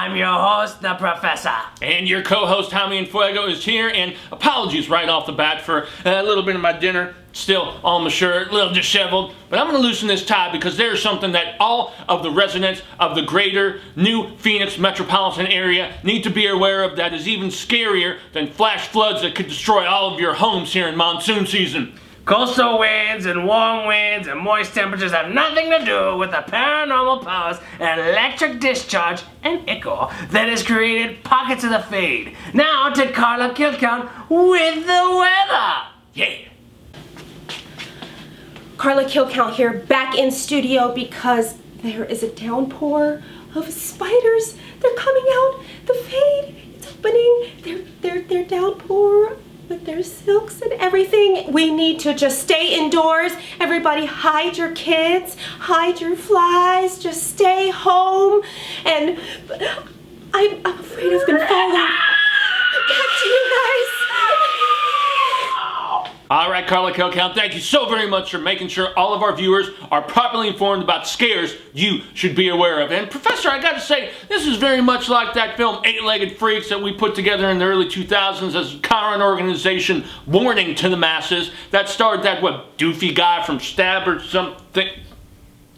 I'm your host, the Professor. And your co-host, Jaime and Fuego, is here, and apologies right off the bat for a little bit of my dinner. Still on my shirt, a little disheveled, but I'm going to loosen this tie because there's something that all of the residents of the greater New Phoenix metropolitan area need to be aware of that is even scarier than flash floods that could destroy all of your homes here in monsoon season. Coastal winds and warm winds and moist temperatures have nothing to do with the paranormal powers and electric discharge and echo that has created pockets of the fade. Now to Carla Killcount with the weather. Yeah. Carla Killcount here, back in studio because there is a downpour of spiders. They're coming out. The fade, it's opening. They're downpour with their silks and everything. We need to just stay indoors. Everybody hide your kids, hide your flies, just stay home. And I'm afraid I've been falling. Back to you guys. All right, Carla Killcount, thank you so very much for making sure all of our viewers are properly informed about scares you should be aware of. And Professor, I gotta say, this is very much like that film Eight-Legged Freaks that we put together in the early 2000s as a Chiron organization warning to the masses that starred that, doofy guy from Stab or something.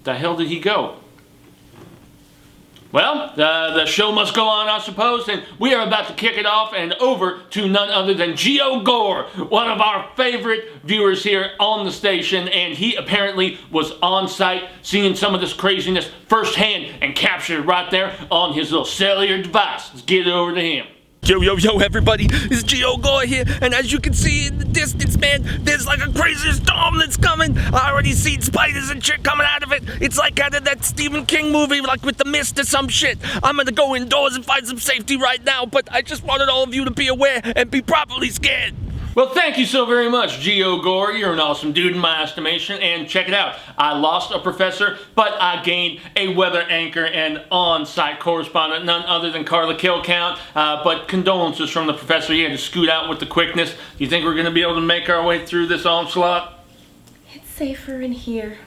The hell did he go? Well, the show must go on, I suppose, and we are about to kick it off and over to none other than Geo Gore, one of our favorite viewers here on the station, and he apparently was on site seeing some of this craziness firsthand and captured it right there on his little cellular device. Let's get it over to him. Yo, everybody, it's Geo Gore here, and as you can see in the distance, man, there's like a crazy storm that's coming. I already seen spiders and shit coming out of it. It's like out of that Stephen King movie, like with the mist or some shit. I'm gonna go indoors and find some safety right now, but I just wanted all of you to be aware and be properly scared. Well, thank you so very much, Geo Gore. You're an awesome dude in my estimation. And check it out. I lost a professor, but I gained a weather anchor and on-site correspondent, none other than Carla Killcount. But condolences from the professor. He had to scoot out with the quickness. Do you think we're going to be able to make our way through this onslaught? It's safer in here.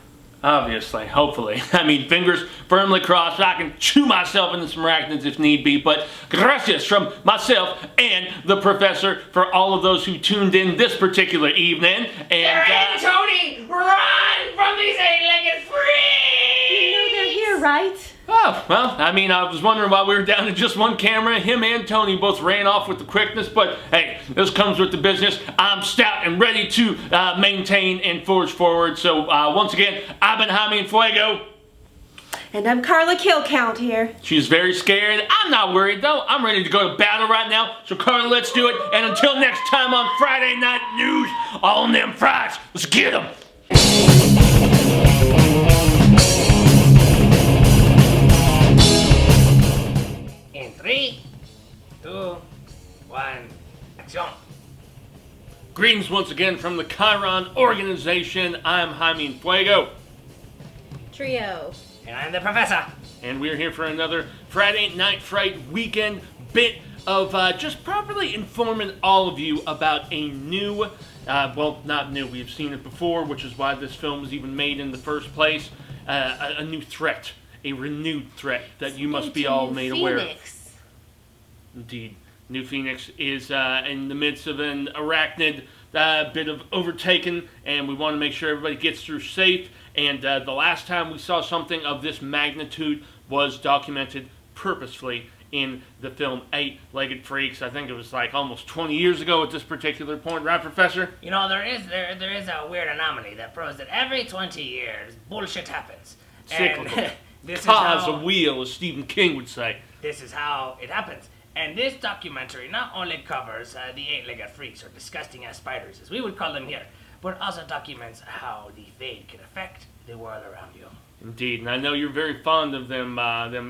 Obviously, hopefully. I mean, fingers firmly crossed. I can chew myself into some arachnids if need be, but gracias from myself and the professor for all of those who tuned in this particular evening. And Tony, run from these eight-legged freaks! You know they're here, right? Oh, well, I mean, I was wondering why we were down to just one camera. Him and Tony both ran off with the quickness, but hey, this comes with the business. I'm stout and ready to maintain and forge forward. So once again, I've been Jaime and Fuego. And I'm Carla Killcount here. She's very scared. I'm not worried though. I'm ready to go to battle right now. So Carla, let's do it. And until next time on Friday Night News, on them fries, let's get them. In 3, 2, 1, action. Greetings once again from the Chiron organization. I'm Jaime and Fuego. Trio. And I'm the Professor. And we're here for another Friday Night Fright weekend bit of just properly informing all of you about a new, well, not new, we've seen it before, which is why this film was even made in the first place, a new threat, a renewed threat that you must be all made aware of. Indeed. New Phoenix is in the midst of an arachnid bit of overtaken, and we want to make sure everybody gets through safe. And the last time we saw something of this magnitude was documented purposefully in the film Eight-Legged Freaks. I think it was like almost 20 years ago at this particular point, right, Professor? You know, there is a weird anomaly that proves that every 20 years, bullshit happens. Cyclical. And this Cause is how, a wheel, as Stephen King would say. This is how it happens. And this documentary not only covers the eight-legged freaks, or disgusting as spiders, as we would call them here, but also documents how the fade can affect the world around you. Indeed, and I know you're very fond of them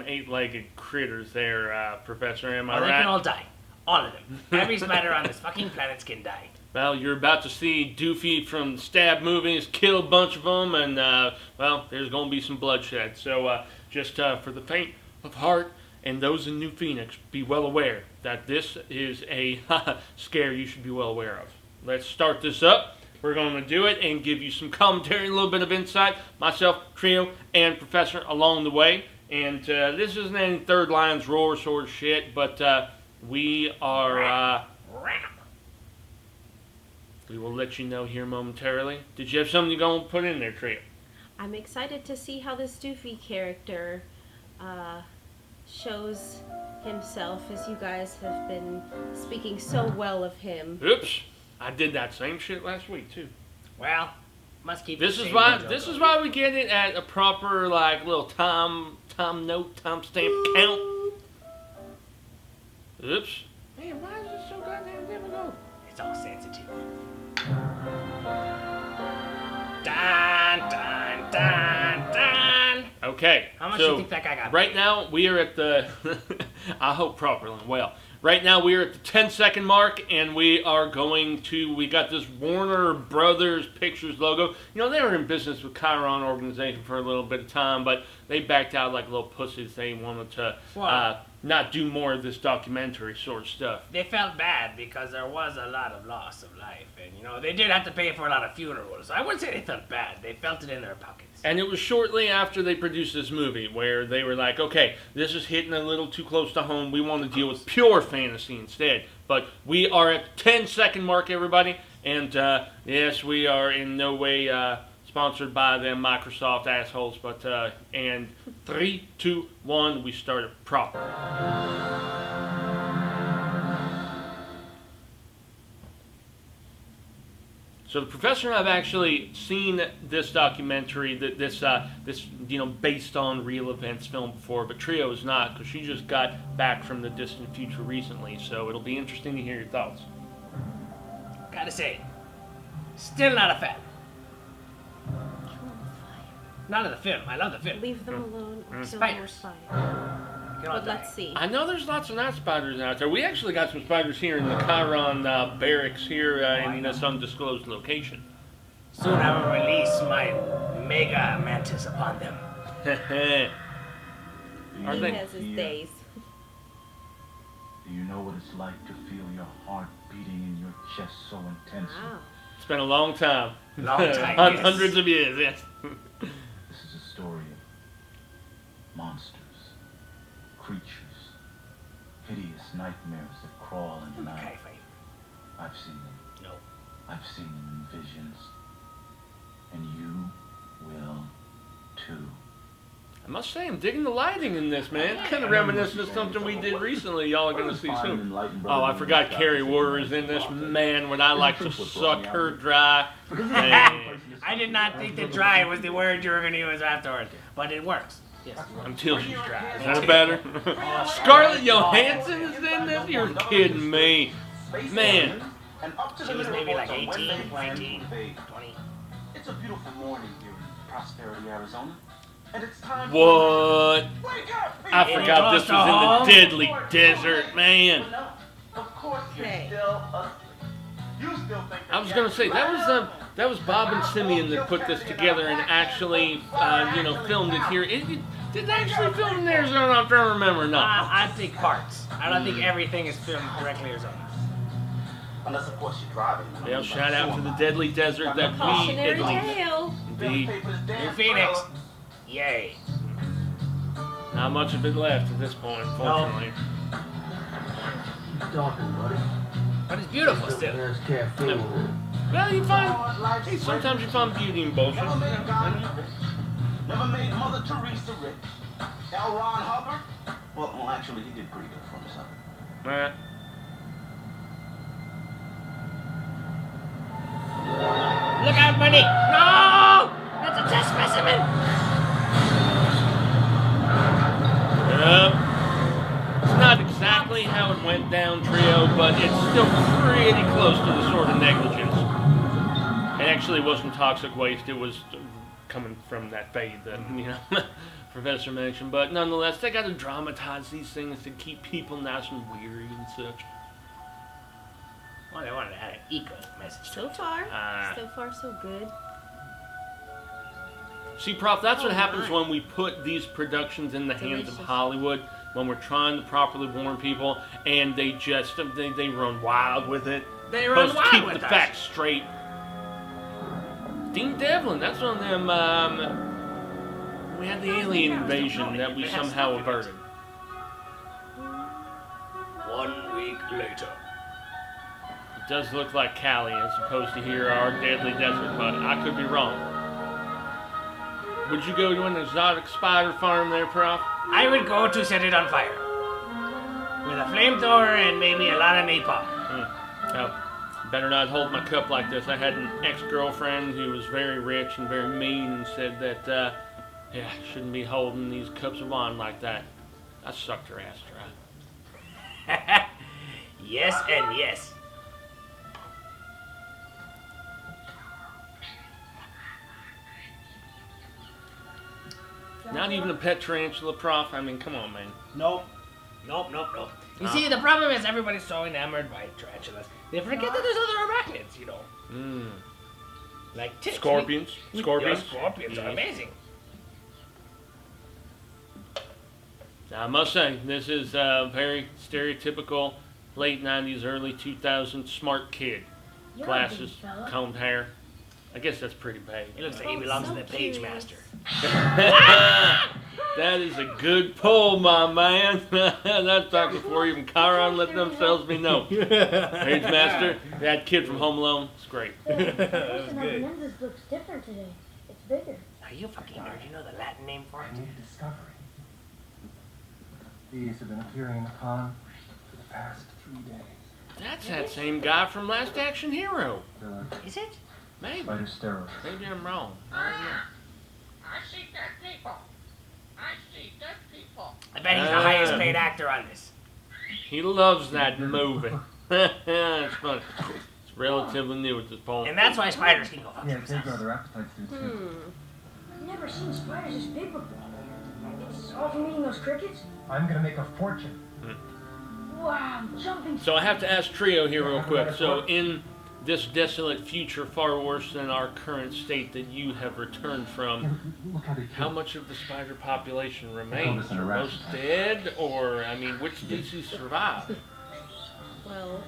eight-legged critters there, Professor, am I right? They can all die. All of them. Every spider on this fucking planet can die. Well, you're about to see Doofy from the Stab movies kill a bunch of them, and, well, there's going to be some bloodshed. So, just for the faint of heart and those in New Phoenix, be well aware that this is a scare you should be well aware of. Let's start this up. We're going to do it and give you some commentary, a little bit of insight, myself, Trio, and Professor along the way. And this isn't any Third Lion's Roar sort of shit, but we are... we will let you know here momentarily. Did you have something you're going to put in there, Trio? I'm excited to see how this Doofy character shows himself, as you guys have been speaking so well of him. Oops. I did that same shit last week, too. Well, must keep. This is why we get it at a proper little time stamp count. Oops. Man, why is it so goddamn difficult? It's all sensitive. Dun, dun, dun, dun. Okay. How much do you think that guy got? Right now we are at the. I hope properly. Well. Right now we are at the 10-second mark, and we are going to. We got this Warner Brothers Pictures logo. You know, they were in business with Chiron organization for a little bit of time, but they backed out like little pussies. They wanted to not do more of this documentary sort of stuff. They felt bad because there was a lot of loss of life, and they did have to pay for a lot of funerals. I wouldn't say they felt bad. They felt it in their pockets. And it was shortly after they produced this movie where they were like, okay, this is hitting a little too close to home. We want to deal with pure fantasy instead. But we are at the 10-second mark, everybody. And yes, we are in no way sponsored by them Microsoft assholes. But and 3, 2, 1, we start it proper. So the professor and I have actually seen this documentary, this based on real events film before, but Trio is not, because she just got back from the distant future recently. So it'll be interesting to hear your thoughts. Gotta say, still not a fan. Not of the film. I love the film. Leave them alone. Kill Spiders. more spiders. But let's see. I know there's lots of night spiders out there. We actually got some spiders here in the Chiron barracks here in some undisclosed location. Soon I will release my mega mantis upon them. Are He they? has his days. Do you know what it's like to feel your heart beating in your chest so intensely? Wow. It's been a long time. Long time, yes. Hundreds of years, yes. This is a story of monsters, creatures, hideous nightmares that crawl in the night. I've seen them. No. I've seen them in visions. And you will too. I must say, I'm digging the lighting in this, man. Kind of reminiscent of something we did recently. Y'all are going to see soon. Oh, I forgot Carrie Warner is in this. Man, would I like to suck her dry. Man. I did not think that dry was the word you were going to use afterwards, but it works. Yes. Until she's dry. Is that better? Scarlett Johansson is in this? You're kidding me. Man. She was maybe like 18, 19, 20. It's a beautiful morning here in Prosperity, Arizona. And it's time What? I forgot this was in the deadly for desert, man. Of course you're Hey. still asleep. You still think I was gonna say that was Bob and Simeon that put this together and actually filmed it here. Did they actually film in Arizona? I'm trying to remember. No. I think parts. I don't think everything is filmed directly Arizona. Unless of course you're driving. Well, shout out to the deadly desert that we Cautionary Italy. tale. Indeed. New Phoenix. Yay. Not much of it left at this point, unfortunately. Talking, buddy. But it's beautiful still. There's caffeine. Well, you find sometimes you find beauty in bullshit. Never made Gandhi rich. Never made Mother Teresa rich. L. Ron Hubbard. Well, actually, he did pretty good for himself. Alright. Look out, buddy! No! That's a test specimen! It's not exactly how it went down, Trio, but it's still pretty close to the sort of negligence. It actually wasn't toxic waste, it was coming from that fade that, Professor mentioned. But nonetheless, they got to dramatize these things to keep people nice and weary and such. Well, they wanted to add an eco message to So it. far so good. See, Prof, that's what happens my. when we put these productions in the hands of Delicious. Hollywood, when we're trying to properly warn people, and they just, they run wild with it. They run Supposed to wild keep with the us. facts straight. Dean Devlin, that's one of them, We had the alien invasion that we somehow averted. 1 week later. It does look like Cali as opposed to here, our deadly desert, but I could be wrong. Would you go to an exotic spider farm there, Prof? I would go to set it on fire. With a flamethrower and maybe a lot of napalm. Well, better not hold my cup like this. I had an ex-girlfriend who was very rich and very mean and said that, shouldn't be holding these cups of wine like that. I sucked her ass dry. Yes and yes. Not even a pet tarantula, Prof. I mean, come on, man. Nope. You see, the problem is everybody's so enamored by tarantulas. They forget that there's other arachnids, you know. Like ticks. Scorpions. Scorpions. Scorpions are amazing. Now, I must say, this is a very stereotypical late 90s, early 2000s smart kid. Glasses, combed hair. I guess that's pretty big. He looks like he belongs to the Page Master. That is a good pull, my man. That's back before even Chiron let themselves be known. Page Master, that kid from Home Alone, it's great. The lenses looks different today. It's bigger. Are you fucking nerd? You know the Latin name for it? I need a discovery. These have been appearing in the pond for the past 3 days. That's that same guy from Last Action Hero. Is it? Maybe. Spider steroids. Maybe I'm wrong. I see dead people. I bet he's the highest paid actor on this. He loves that movie. It's funny. It's relatively new at this point. And that's why spiders can go fuck Yeah, it takes themselves. other appetites do too. I've never seen spiders this big before. It's all from eating those crickets? I'm gonna make a fortune. Wow, jumping. So I have to ask Trio here real quick. So in this desolate future, far worse than our current state that you have returned from, Look how they how kill. much of the spider population call remains? this an Are most arachnoid. dead? Or, I mean, which species survive? Well,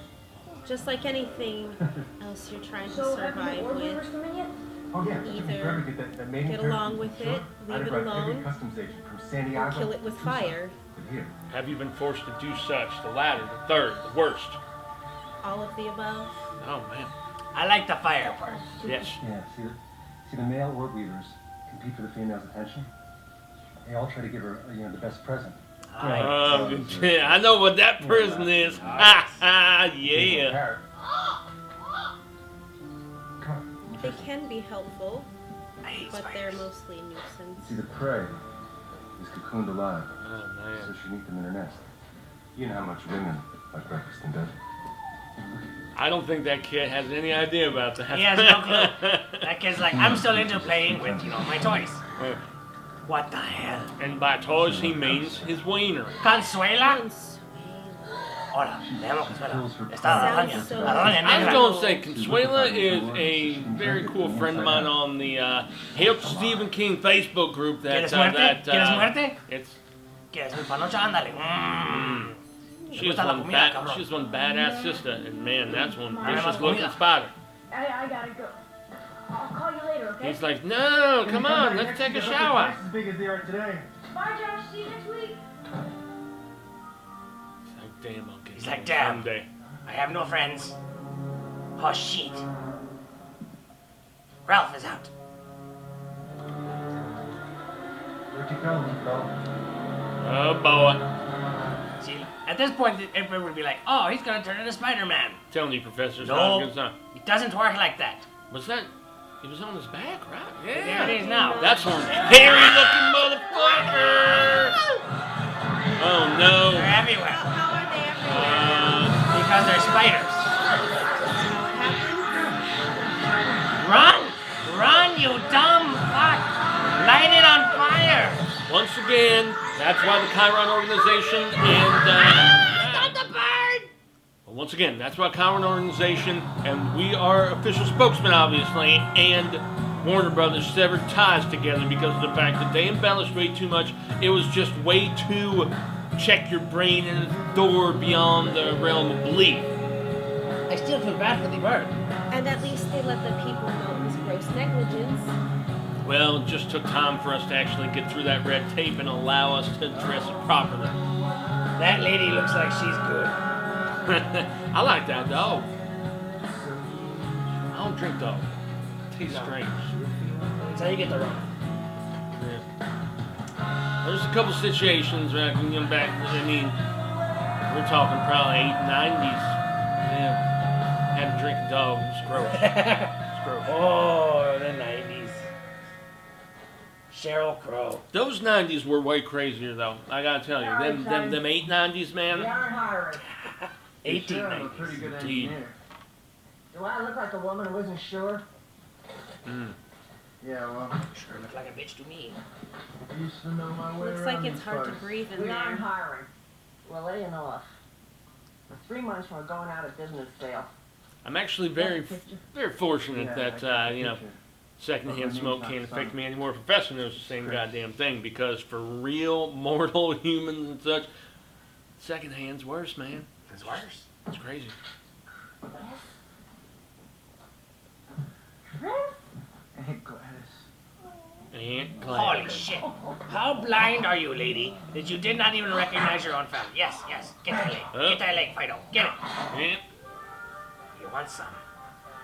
just like anything else you're trying to So have survive the orb with, weavers come in yet? Oh yeah, either that maiden get character along from with Sure. it, leave I'd it write every alone, customs agent from San or Diego kill it with to Tucson. fire. But here, Have you been forced to do such? The latter, the third, the worst? All of the above. Oh, man. I like the fire part. Yes. yeah, see the male orb weavers compete for the female's attention. They all try to give her, the best present. I know what that person is. Ha ha, yeah. Parrot. Come on. They can be helpful, I hate but they're spiders. mostly a nuisance. See, the prey is cocooned alive, Oh, so man. she can eat them in her nest. You know how much women like breakfast in bed. I don't think that kid has any idea about that. He has no clue. That kid's like, I'm still into playing with, my toys. What the hell? And by toys, he means his wiener. Consuela? Consuela. Hola, me llamo Consuela. Está Sounds la so doña. La doña I was negra. going to say, Consuela is a very cool friend of mine on the Help Stephen King Facebook group. ¿Quieres muerte? ¿Quieres muerte? It's ¿Quieres mi panocha? Ándale. she's gusta la one comida, cabrón. she's one badass sister, and man, that's one Dame vicious más looking comida. spider. I gotta go. I'll call you later, okay? He's like, no, come on, let's take a shower. As big as they are today. Bye, Josh. See you next week. He's like, damn, I'll get He's you like, damn. someday. I have no friends. Oh, shit. Ralph is out. Where'd you go, Nico? Oh boy, See, at this point, everybody would be like, oh, he's gonna turn into Spider-Man. telling you, Professor, it's No. not a good sign. It doesn't work like that. What's that? He was on his back, right? There it is now. That's one hairy looking motherfucker! Oh no. They're everywhere. How are they everywhere? Because they're spiders. That's how it happens. Run! Run, you dumb fuck! Light it on fire! Once again, that's why the Chiron organization and Stop the bird! well, once again, that's why Chiron organization and we are official spokesmen, obviously, and Warner Brothers severed ties together because of the fact that they embellished way too much. It was just way too check your brain and a door beyond the realm of belief. I still feel bad for the bird. And at least they let the people know it was gross negligence. Well, it just took time for us to actually get through that red tape and allow us to dress it properly. That lady looks like she's good. I like that dog. I don't drink dog. Tastes strange. That's how you get the rum. Yeah. There's a couple situations where I can get back. I mean, we're talking probably 90s. Yeah. Had to drink a dog. It's gross. It's gross. Oh, the 90s. Sheryl Crow. Those 90s were way crazier, though. I gotta tell you, them 890s, man. We aren't hiring. 1890s. I'm a pretty good Indeed. engineer. Do I look like a woman who isn't sure? Yeah, well, Sure look like a bitch to me. I used to know my way Looks around like it's these hard to parts. breathe in We aren't there. hiring. We're laying off. For 3 months, we're going out of business sale. I'm actually very fortunate Yeah, I that, got the you know, picture. secondhand But my smoke name's can't not affect Simon. me anymore. Professor knows the same Chris. goddamn thing, because for real mortal humans and such, secondhand's worse, man. It's worse. It's crazy. Aunt Gladys. Aunt Holy Gladys. shit. How blind are you, lady, that you did not even recognize your own family? Yes, yes. Get that leg. Get that leg, Fido. Get it. Yeah, You want some?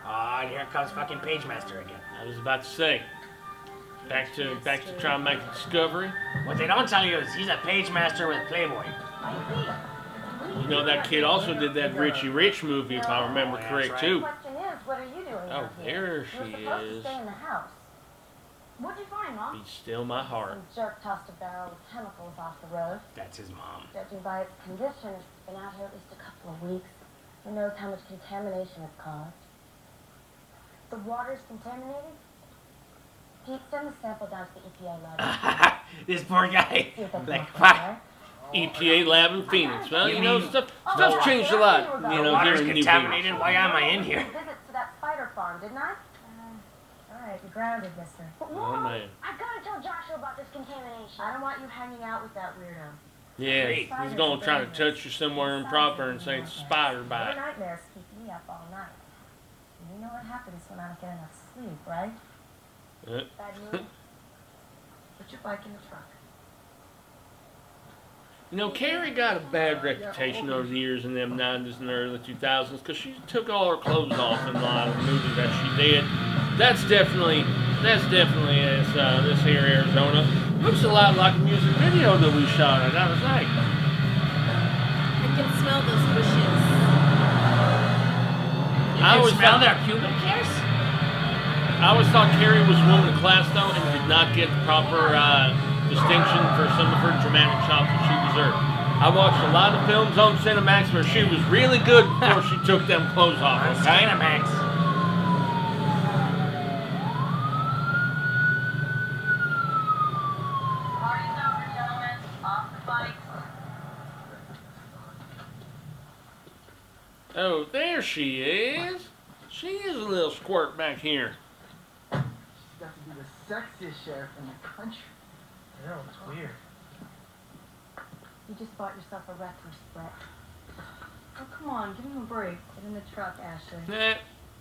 Oh, and here comes fucking Pagemaster again. I was about to say. Back to trying to make a discovery. What they don't tell you is he's a Pagemaster with Playboy. You know, that kid also did that Richie Rich movie, if I remember That's correct, right. too. Question is, what are you doing Oh, out here? there she You're supposed to is. stay in the house. What'd you find, Mom? Be still my heart. Some jerk tossed a barrel with chemicals off the road. That's his mom. Judging by its condition, it's been out here at least a couple of weeks. Who knows how much contamination it's caused? The water's contaminated? Pete, send the sample down to the EPA lab. This poor guy. See what they come Like, up with, fuck. alright? EPA lab in Phoenix. Well, You you know, mean- stuff's changed a lot, you The know, here water's in New Phoenix. contaminated. Why am I in here? Visit to that spider farm, didn't I? Alright, you're grounded, mister. But Oh, man. I've got to tell Joshua about this contamination. I don't want you hanging out with that weirdo. Yeah, Great. he's gonna try to touch you somewhere improper and say it's a spider Your bite. nightmares keep me up all night. And you know what happens when I don't get enough sleep, right? Uh, Bad news? Put your bike in the truck. You know, Carrie got a bad reputation over the years in them 90s and early 2000s because she took all her clothes off in a lot of the movies that she did. That's definitely this here Arizona. Looks a lot like a music video that we shot, I gotta say. I can smell those bushes. I always smell thought their pubic hairs? I always thought Carrie was a woman of class though and did not get the proper distinction for some of her dramatic chops that she deserved. I watched a lot of films on Cinemax where she was really good before she took them clothes off, okay? Dynamax. Party's over, gentlemen. Off the bikes. Oh, there she is. She is a little squirt back here. She's got to be the sexiest sheriff in the country. I know, it's weird. You just bought yourself a recluse, Brett. Oh, come on, give him a break. Get in the truck, Ashley. Eh,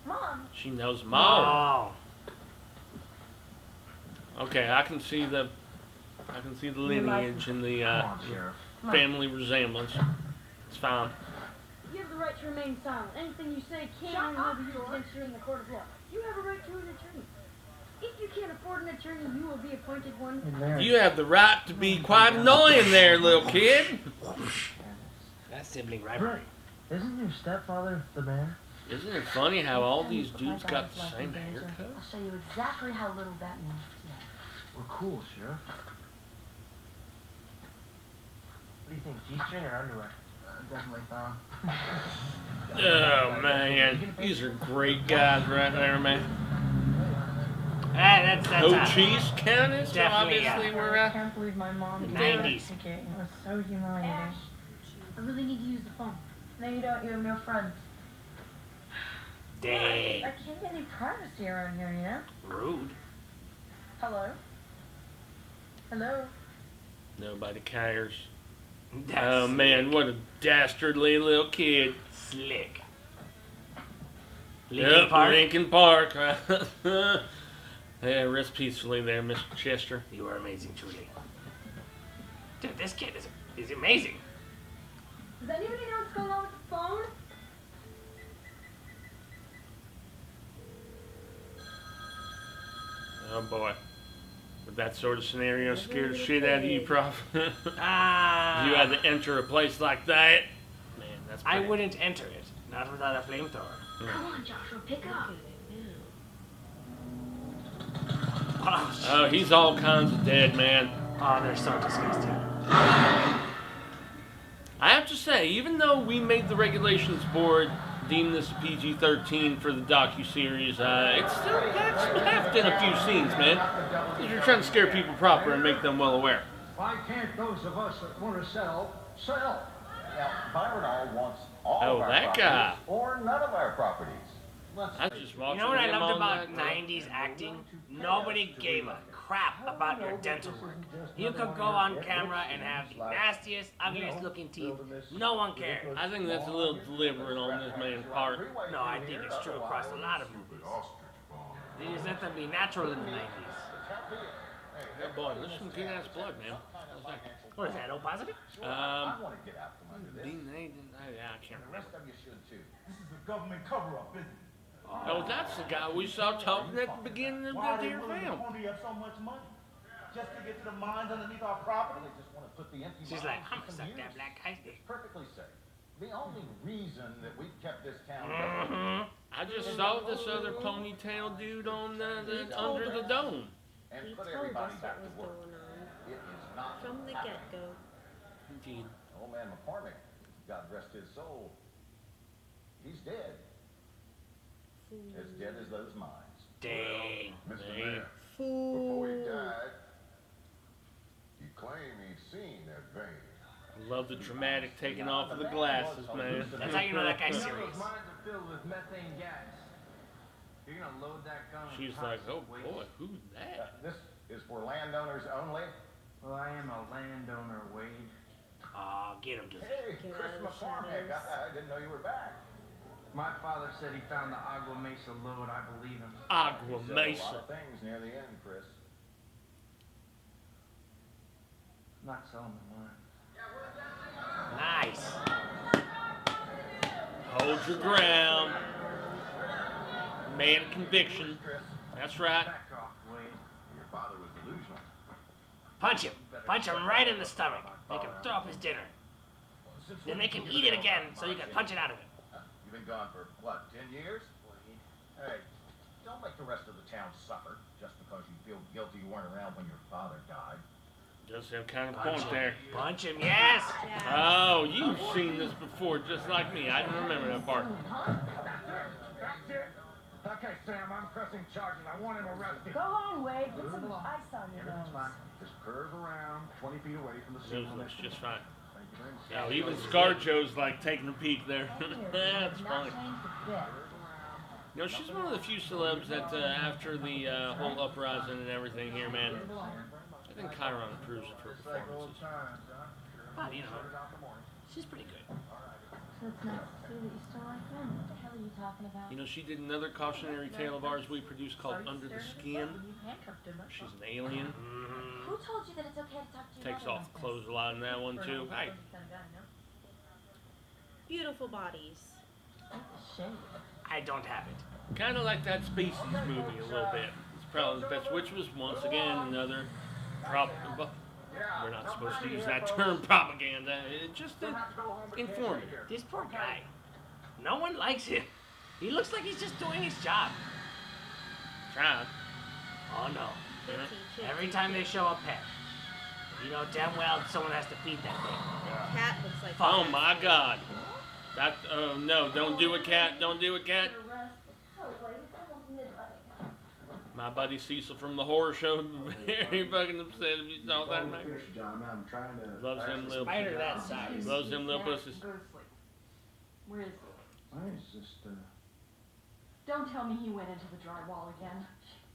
Mom, she knows them all. Oh. Okay, I can see the lineage and the Come on, Sheriff. family resemblance. It's fine. You have the right to remain silent. Anything you say can and will be used against you in the court of law. You have a right to an attorney. If you can't afford an attorney, you will be appointed one. Hey, Mary. You have the right to be quite annoying there, little kid. That's sibling rivalry. Isn't your stepfather the mayor? Isn't it funny how all these dudes got the same haircut? I'll show you exactly how little that means to you. We're cool, Sheriff. What do you think, G-string or underwear? Definitely thong. Oh man, these are great guys right there, man. That's Cochise County, so Definitely, obviously I we're can't believe my mom The did 90s. that. Okay, it was so humiliating. I really need to use the phone. no, you don't. You're a real friend. Dang. I can't get any privacy around here, you know? Rude. Hello? Hello? Nobody cares. That's Oh man, what a dastardly little kid. slick. Yep, Lincoln Park. Yeah, rest peacefully there, Mr. Chester. You are amazing, truly. Dude, this kid is amazing. Does anybody know what's going on with the phone? Oh boy. Would that sort of scenario scare the shit out of you, Prof? If you had to enter a place like that? Man, that's I pretty... wouldn't enter it. Not without a flamethrower. Come on, Joshua, pick up. Oh, shit. Oh, he's all kinds of dead, man. Oh, they're so disgusting. I have to say, even though we made the regulations board deem this PG-13 for the docu-series, it still packs some heft in a few scenes, man. Because you're trying to scare people proper and make them well aware. Why can't those of us that want to sell? Now, Byron all wants all Oh, of our that properties guy. or none of our properties. I just watched You know what I him loved on about that, 90s acting? Nobody gave a crap about your dental work. You could go on camera and have the nastiest, ugliest looking teeth. No one cared. I think that's a little deliberate on this man's part. No, I think it's true across a lot of movies. They just let them be natural in the 90s. Yeah, boy, there's some good ass blood, man. What is that, O positive? I want to get out from under this. I can't The remember. rest of you should too. This is a government cover-up, isn't it? Oh, that's the guy we saw talking at the beginning of Why are the they dear willing to film. pony up so much money? Just to get to the mines underneath our property? They just want to put the empty She's mines like, I'm to gonna some suck that use. black guy's dick. Perfectly safe. The only reason that we've kept this town I just saw this other ponytail dude on the under the dome. and He put told everybody us back what to was work. going on It is not from the happening. get-go. Indeed. Old man McCormick, God rest his soul, he's dead. As dead as those mines. Dang. Mr. Hey. Mayor, before he Fool. died, he claimed he'd seen that vein. Love the dramatic taking off of the glasses, man. That's how you know that guy's serious. Those mines are filled with methane gas. You're gonna load that gun with She's like, oh toxic boy, waste. who's that? This is for landowners only. Well, I am a landowner, Wade. Aw, get him, dude. Hey, Get Chris out of the McCormick, shadows. I didn't know you were back. My father said he found the Agua Mesa lode. I believe him. Agua You said a lot Mesa. of things near the end, Chris. I'm not selling the mine. Nice. Hold your ground. Man of conviction. Chris, That's right. Back off, Wade. Your father was delusional. Punch him. Punch him right in the stomach. Make him throw up his dinner. Then make him eat it again so you can punch it out of him. you've been gone for, what, 10 years? Hey, don't make the rest of the town suffer just because you feel guilty you weren't around when your father died. Does have kind of a Punch point him. there. Punch him, yes. Oh, you've seen this before, just like me. I don't remember that part. That's it. Okay, Sam, I'm pressing charges. I want him arrested. Go on, Wade. Put some ice on your Everything's nose. fine. Just curve around 20 feet away from the This scene. looks just fine. Thank you very much. Now, even ScarJo's like taking a peek there. That's funny. You know, she's one of the few celebs that after the whole uprising and everything here, man, I think Chiron approves of her performances. Well, you know, she's pretty good. So it's nice to see that you still like him. What the hell are you talking about? You know, she did another cautionary tale of ours we produced called Under the Skin. She's an alien. Who told you that it's okay to talk to your Takes mother off like the clothes a lot in that one, too. Hey, Beautiful bodies. I don't have it. kind of like that Species movie a little bit. It's probably the best, which was, once again, another we're not supposed to use that term, propaganda. It just informative. This poor guy. No one likes him. He looks like he's just doing his job. Tried. Oh no. Kitty, kitty, Every time they show a pet, you know damn well someone has to feed that thing. Cat looks like Oh my God. That, oh no, don't do it, cat. Don't do it, cat. My buddy Cecil from the horror show, very fucking upset if you saw that, man. I'm trying to... Loves them little, Spider that size. loves them little pussies. Go to sleep. Where is he? It's just, Don't tell me he went into the drywall again.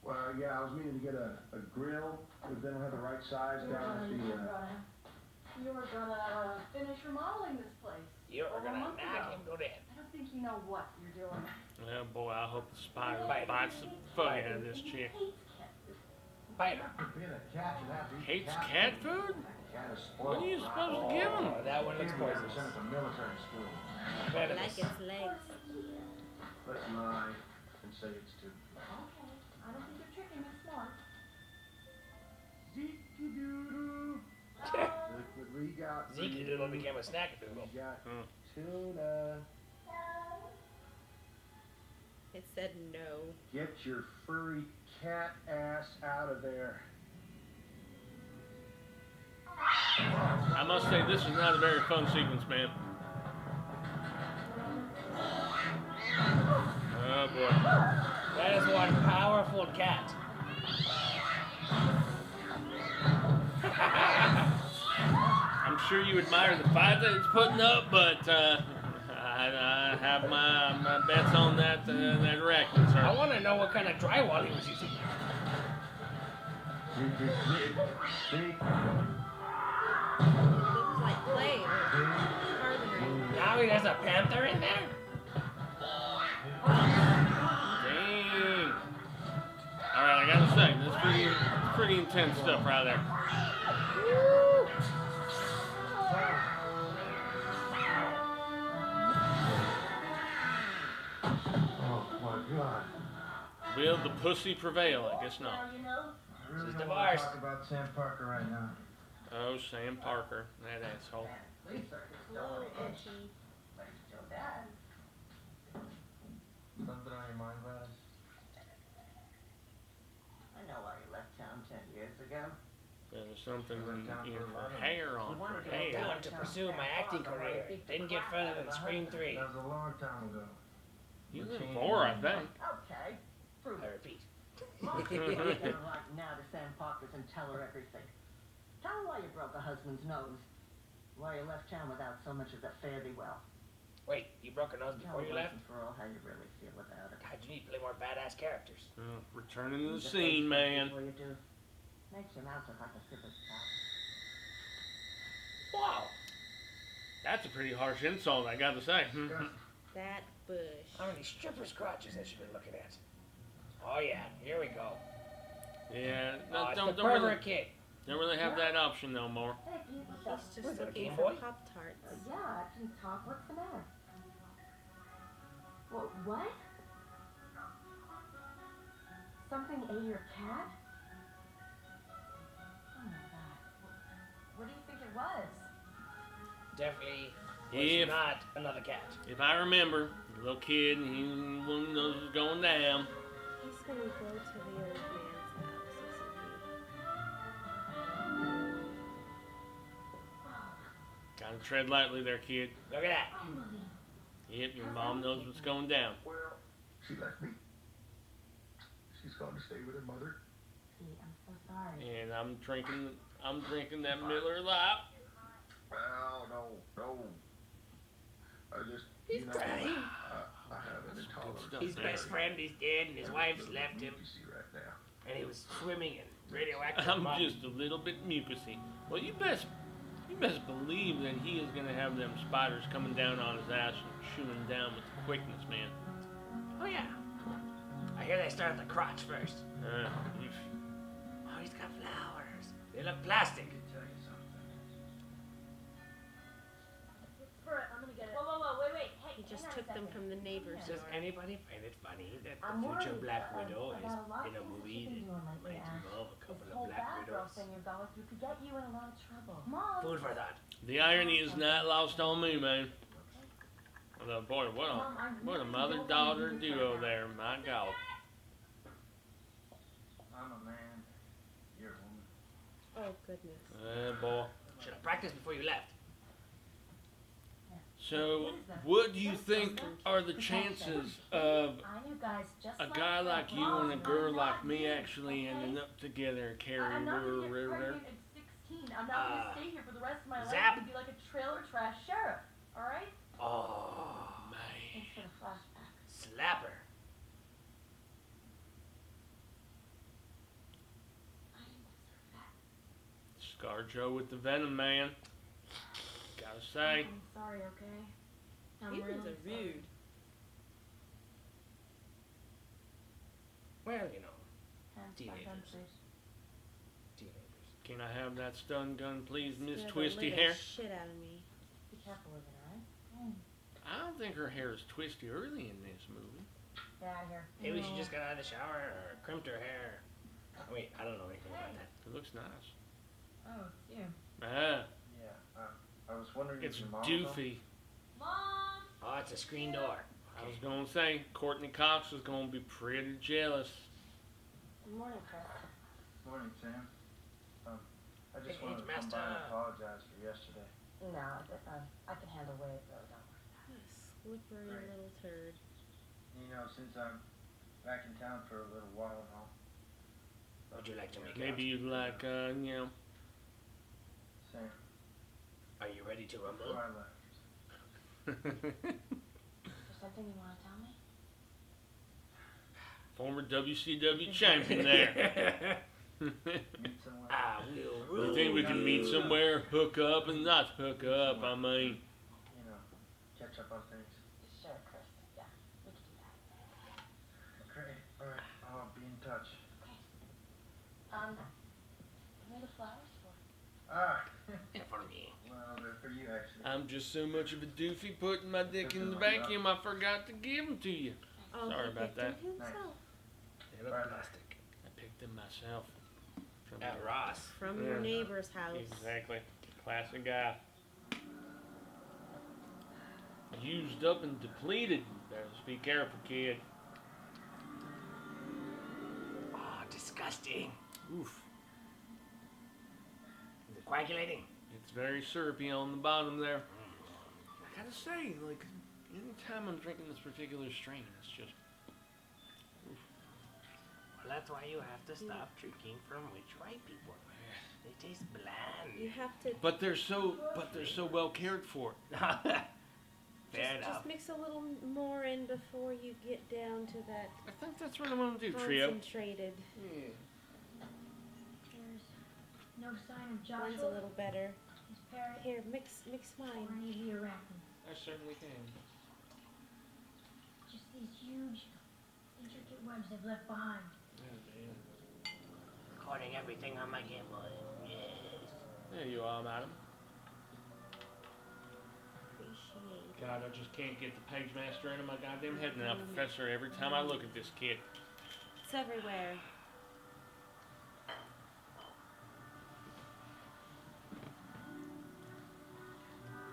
well, yeah, I was meaning to get a grill, but then I have the right size down at the, You were gonna finish remodeling this place. You're over a gonna month knock ago. him go dead. I don't think you know what you're doing. Oh boy, I hope the spider bites the fuck out of this chick. Spider. Being a cat, you'd have to eat Hates cat food? Cat is What spoiled. are you supposed to give him? Oh, that one looks Maybe they poisonous. send it to military school. Venomous. Like its legs. Let's lie and say it's two. Okay. I don't think you're tricking me smart. Zeke-a-doodle. Look what we got. for Zeke you. Doodle became a Snackadoodle. We got Hmm. tuna. It said no. Get your furry cat ass out of there. I must say, this is not a very fun sequence, man. Oh boy. That is one powerful cat. I'm sure you admire the fight that it's putting up, but I have my bets on that arachnid, sir. I want to know what kind of drywall he was using. Looks like clay or carbon. Now he has a panther in there? Dang. Alright, I gotta say, this is pretty intense stuff right there. Oh my God. Will the pussy prevail? I guess not. I really She's don't want to divorced. talk about Sam Parker right now. Oh, Sam Parker, that asshole. Something on your mind, Gladys? I know why you left town 10 years ago. There's something in her hair on her I head. wanted to pursue my acting career. Didn't get further than Scream 3. That was a long time ago. You were 4, I think. Okay, prove I it. repeat. Mom, you go right now to Sam Parker's and tell her everything. Tell her why you broke her husband's nose. Why you left town without so much as a fare-thee-well. Wait, you broke a nose Tell before her you once left? and for all how you really feel about it. God, you need to play more badass characters. Returning to the Use your scene, face man. before you do. Makes your mouth look like a sipper's spout. Wow. That's a pretty harsh insult, I gotta say. That bush. How many stripper's crotches has she been looking at? Oh yeah, here we go. Yeah, Oh, it's don't the really, pervert kid. don't really have that option no more. He's Was just it a looking Game for Boy? Pop-Tarts. Yeah, I can talk. What's the matter? What? Something ate your cat? Oh my god. What do you think it was? Definitely was If- not another cat. If I remember, the little kid, he knows what's going down. He's gonna go to the old man's house, Gotta tread lightly there, kid. Look at that. Yep, your mom knows what's going down. Well, she left me. She's gone to stay with her mother. Pete, I'm so sorry. And I'm drinking that Miller Lite. Well, no. I just, He's crying. I have an intolerance. His best friend is dead and his wife's left him. You see right now. And he was swimming in radioactive I'm mud. just a little bit mucusy. Well, you best believe that he is gonna have them spiders coming down on his ass and chewing down with quickness, man. Oh yeah. I hear they start at the crotch first. Uh, Oh, he's got flowers. They look plastic. Bert, I'm gonna get it. Whoa, wait. Hey, He just hang on took a them second. from the neighbor's Does yard. anybody find it funny that I'm the future worried Black about Widow a is lot of in a things movie you've been doing that lately, might Ash. involve a This couple whole of Black bad girl Widows? thing you're going through could get you in a lot of trouble. Mom! Food for thought. the irony is not lost on me, man. Although, boy, what Mom, I a really mother-daughter don't wanna do this duo right now. there, my God. I'm a man. You're a woman. Oh, goodness. Boy. Should have practiced before you left. So, what do you think are the chances of I knew guys just a guy like you and a girl like me actually ending up together and carrying I'm not her gonna get river? pregnant at 16. I'm not gonna stay here for the rest of my Zap. life and be like a trailer trash sheriff. Alright? Oh, Man. Thanks for the flashback. slapper. I didn't deserve that. Scarjo with the venom, man. Gotta say. I'm sorry, okay? I'm Humans really are sorry. rude. Well, you know. Hands back Teenagers. on, please. Can I have that stun gun, please, Miss Scared the Twisty living Hair? shit out of me. Be careful with it, alright? I don't think her hair is twisty early in this movie. Get out of here. Maybe she just got out of the shower or crimped her hair. Wait, I don't know anything about that. It looks nice. Oh, it's you. Ah, Yeah, I was wondering it's if your mom... doofy. Mom! Oh, it's a screen door. I was gonna say, Courtney Cox is gonna be pretty jealous. Good morning, Chris. Morning, Sam. I just Hey, wanted to come Master. by and apologize for yesterday. No, I can handle weight, though, don't worry. Slippery Right. little turd. You know, since I'm back in town for a little while now. Would you like to make Maybe you'd like, you know. Sam, Are you ready to rumble? before I left, Is there something you want to tell me? Former WCW champion there. meet someone. I will rule. You think we can meet somewhere, hook up, and not hook up? I mean, You know, catch up on things. Sure, Chris. Yeah, we can do that. Okay, alright, I'll be in touch. Give me the flowers for. Ah, Yeah, for me. well, they're for you, actually. I'm just so much of a doofy putting my dick in the vacuum, I forgot to give them to you. Oh, Sorry he about picked him that. himself. They look Right. plastic. I picked them myself. From At Ross. From your Yeah. neighbor's house. Exactly. Classic guy. Used up and depleted. Better just be careful, kid. Oh, disgusting. Oof. Is it coagulating? It's very syrupy on the bottom there. I gotta say, like, anytime I'm drinking this particular strain, it's just... Well, that's why you have to stop drinking from rich white people. They taste bland. You have to But they're so well cared for. Fair enough. just mix a little more in before you get down to that I think that's what I'm gonna do, Trio. concentrated. There's no sign of Mine's a Joshua, little better. his parrot, Here, mix or mine. any of the arachnids. I certainly can. Just these huge, intricate webs they've left behind. Recording everything on my Game Boy. Yes. There you are, madam. Appreciate it. God, I just can't get the page master into my goddamn head now, Professor, every time I look at this kid. It's everywhere.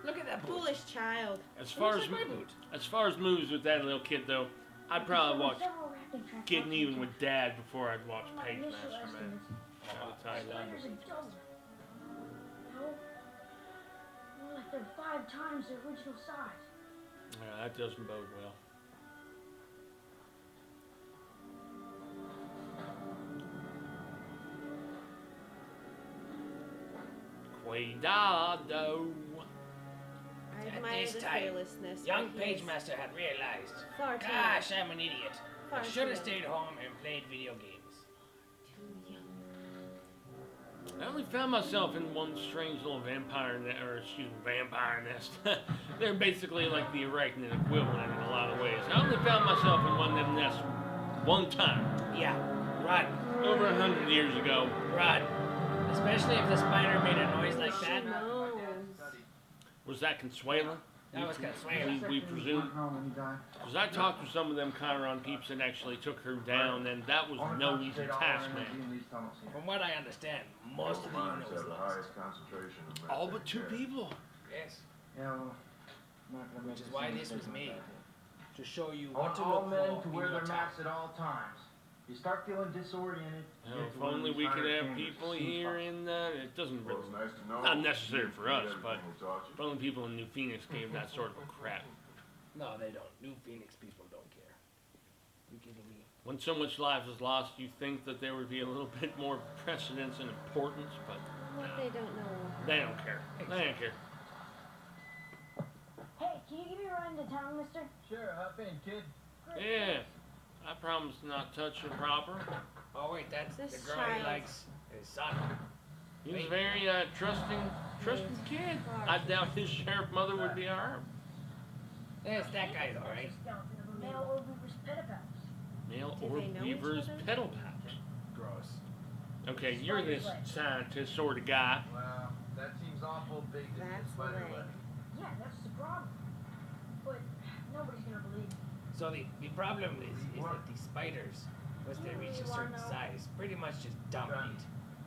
Look at that boot. Foolish child. As far Looks as like my boot. as far as moves with that little kid though, I'd probably watch Several arachnid tracks Getting out Even there. with Dad before I'd watch My Page initial Master, man. estimates, I'll tell you that. spiders are double. No, more like they're 5 times their original size. Yeah, that doesn't bode well. Cuidado. I At admire this the time, fearlessness. Young but he Page is Master had realized, Far too gosh, I'm an idiot. Far I too should have young. stayed home and played video games. too young. I only found myself in one strange little vampire nest. They're basically like the arachnid equivalent in a lot of ways. I only found myself in one of them nests one time. Yeah, run. Over 100 years ago. Run. Especially if the spider made a noise like She that. knows. Was that Consuela? That was Consuela. We presume. Because I talked to some of them Chiron peeps that actually took her down, and that was no easy task, man. From what I understand, most of the unit was lost. All but 2 people. Yes. Yeah, well, not gonna make Which is it why seem this so was made. dramatic. To show you I what want to all look men for to in wear your their town. masks at all times. You start feeling disoriented. Hell, get if to one of only these we could higher have chambers, people see here spots. in it doesn't really, Nice to know. not necessary for us, Everything but will taught you. if only people in New Phoenix gave that sort of a crap. No, they don't. New Phoenix people don't care. You kidding me? When so much life is lost, you think that there would be a little bit more precedence and importance, but What they don't know. they don't care. They don't care. Hey, can you give me a ride into town, mister? Sure, hop in, kid. Yeah, I promise to not touch you proper. Oh wait, that's This the girl he child. likes. His son. He's a very trusting kid. I doubt his sheriff mother would be our It's that guy though, right? Male or Weaver's pedipalps. male Do or they know each weaver's other? pedal pouch. Gross. Okay, you're this scientist sort of guy. Well, that seems awful big to be a spider web. Yeah, that's the problem. But nobody's gonna believe me. So the problem is that these spiders, once they reach a certain size, pretty much just dominate.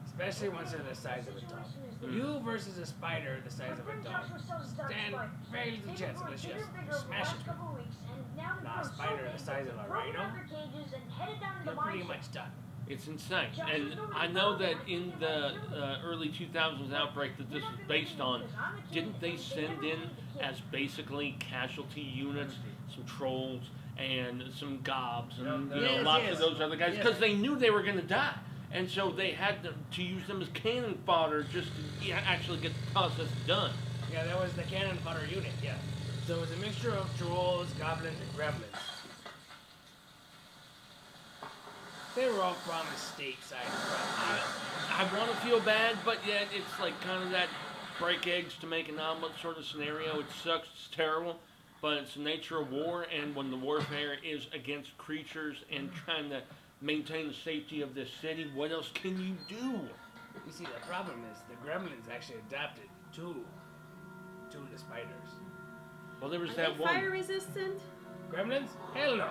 Especially once they're the size of a dog. You versus a spider the size of a dog stand very little chance unless you smash it. Now a spider the size of a rhino, you're pretty much done. It's insane. And I know that in the early 2000s outbreak that this was based on, didn't they send in as basically casualty units some trolls and some gobs and lots of those other guys because they knew they were going to die. And so they had to use them as cannon fodder just to actually get the process done. Yeah, that was the cannon fodder unit, yeah. So it was a mixture of trolls, goblins, and gremlins. They were all promised stateside. I want to feel bad, but yet it's like kind of that break eggs to make an omelet sort of scenario. It sucks, it's terrible, but it's the nature of war, and when the warfare is against creatures and trying to maintain the safety of this city, what else can you do? You see, the problem is the gremlins actually adapted to the spiders. Well, there was Are that they one. fire resistant? Gremlins? Hell no.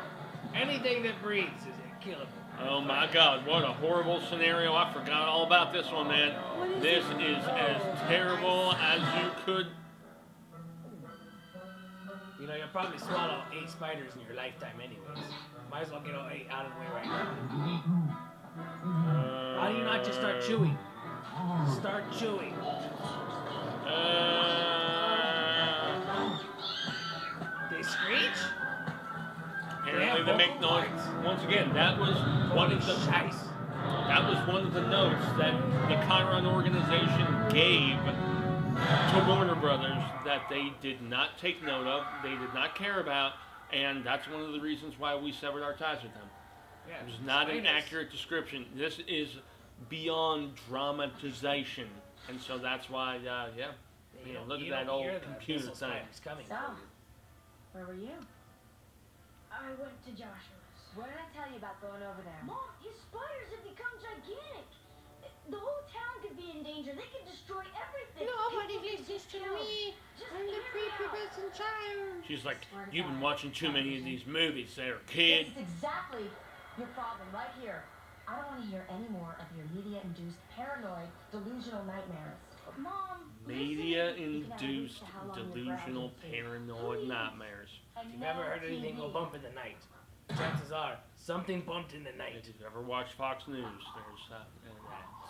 Anything that breathes is killable. Oh my God, what a horrible scenario. I forgot all about this one, man. This is as terrible as you could. You know, you'll probably swallow 8 spiders in your lifetime anyways. Might as well get all 8 out of the way right now. How do you not just start chewing? Start chewing. They screech? Apparently they make noise. Once again, that was one of the notes that the Chiron organization gave to Warner Brothers that they did not take note of, they did not care about, and that's one of the reasons why we severed our ties with them. Yeah, it was not an accurate description. This is beyond dramatization, and so that's why, look at that old computer thing. So, where were you? I went to Joshua's. What did I tell you about going over there? Mom, his spiders have become gigantic. The whole town could be in danger. They could destroy everything. Nobody listens to me. I'm the prepubescent child. She's like, you've been watching too many of these movies there, kid. This is exactly your problem right here. I don't want to hear any more of your media-induced paranoid, delusional nightmares. Mom, Media-induced delusional paranoid nightmares. If you've ever heard anything go bump in the night, chances are something bumped in the night. If you've ever watched Fox News, there's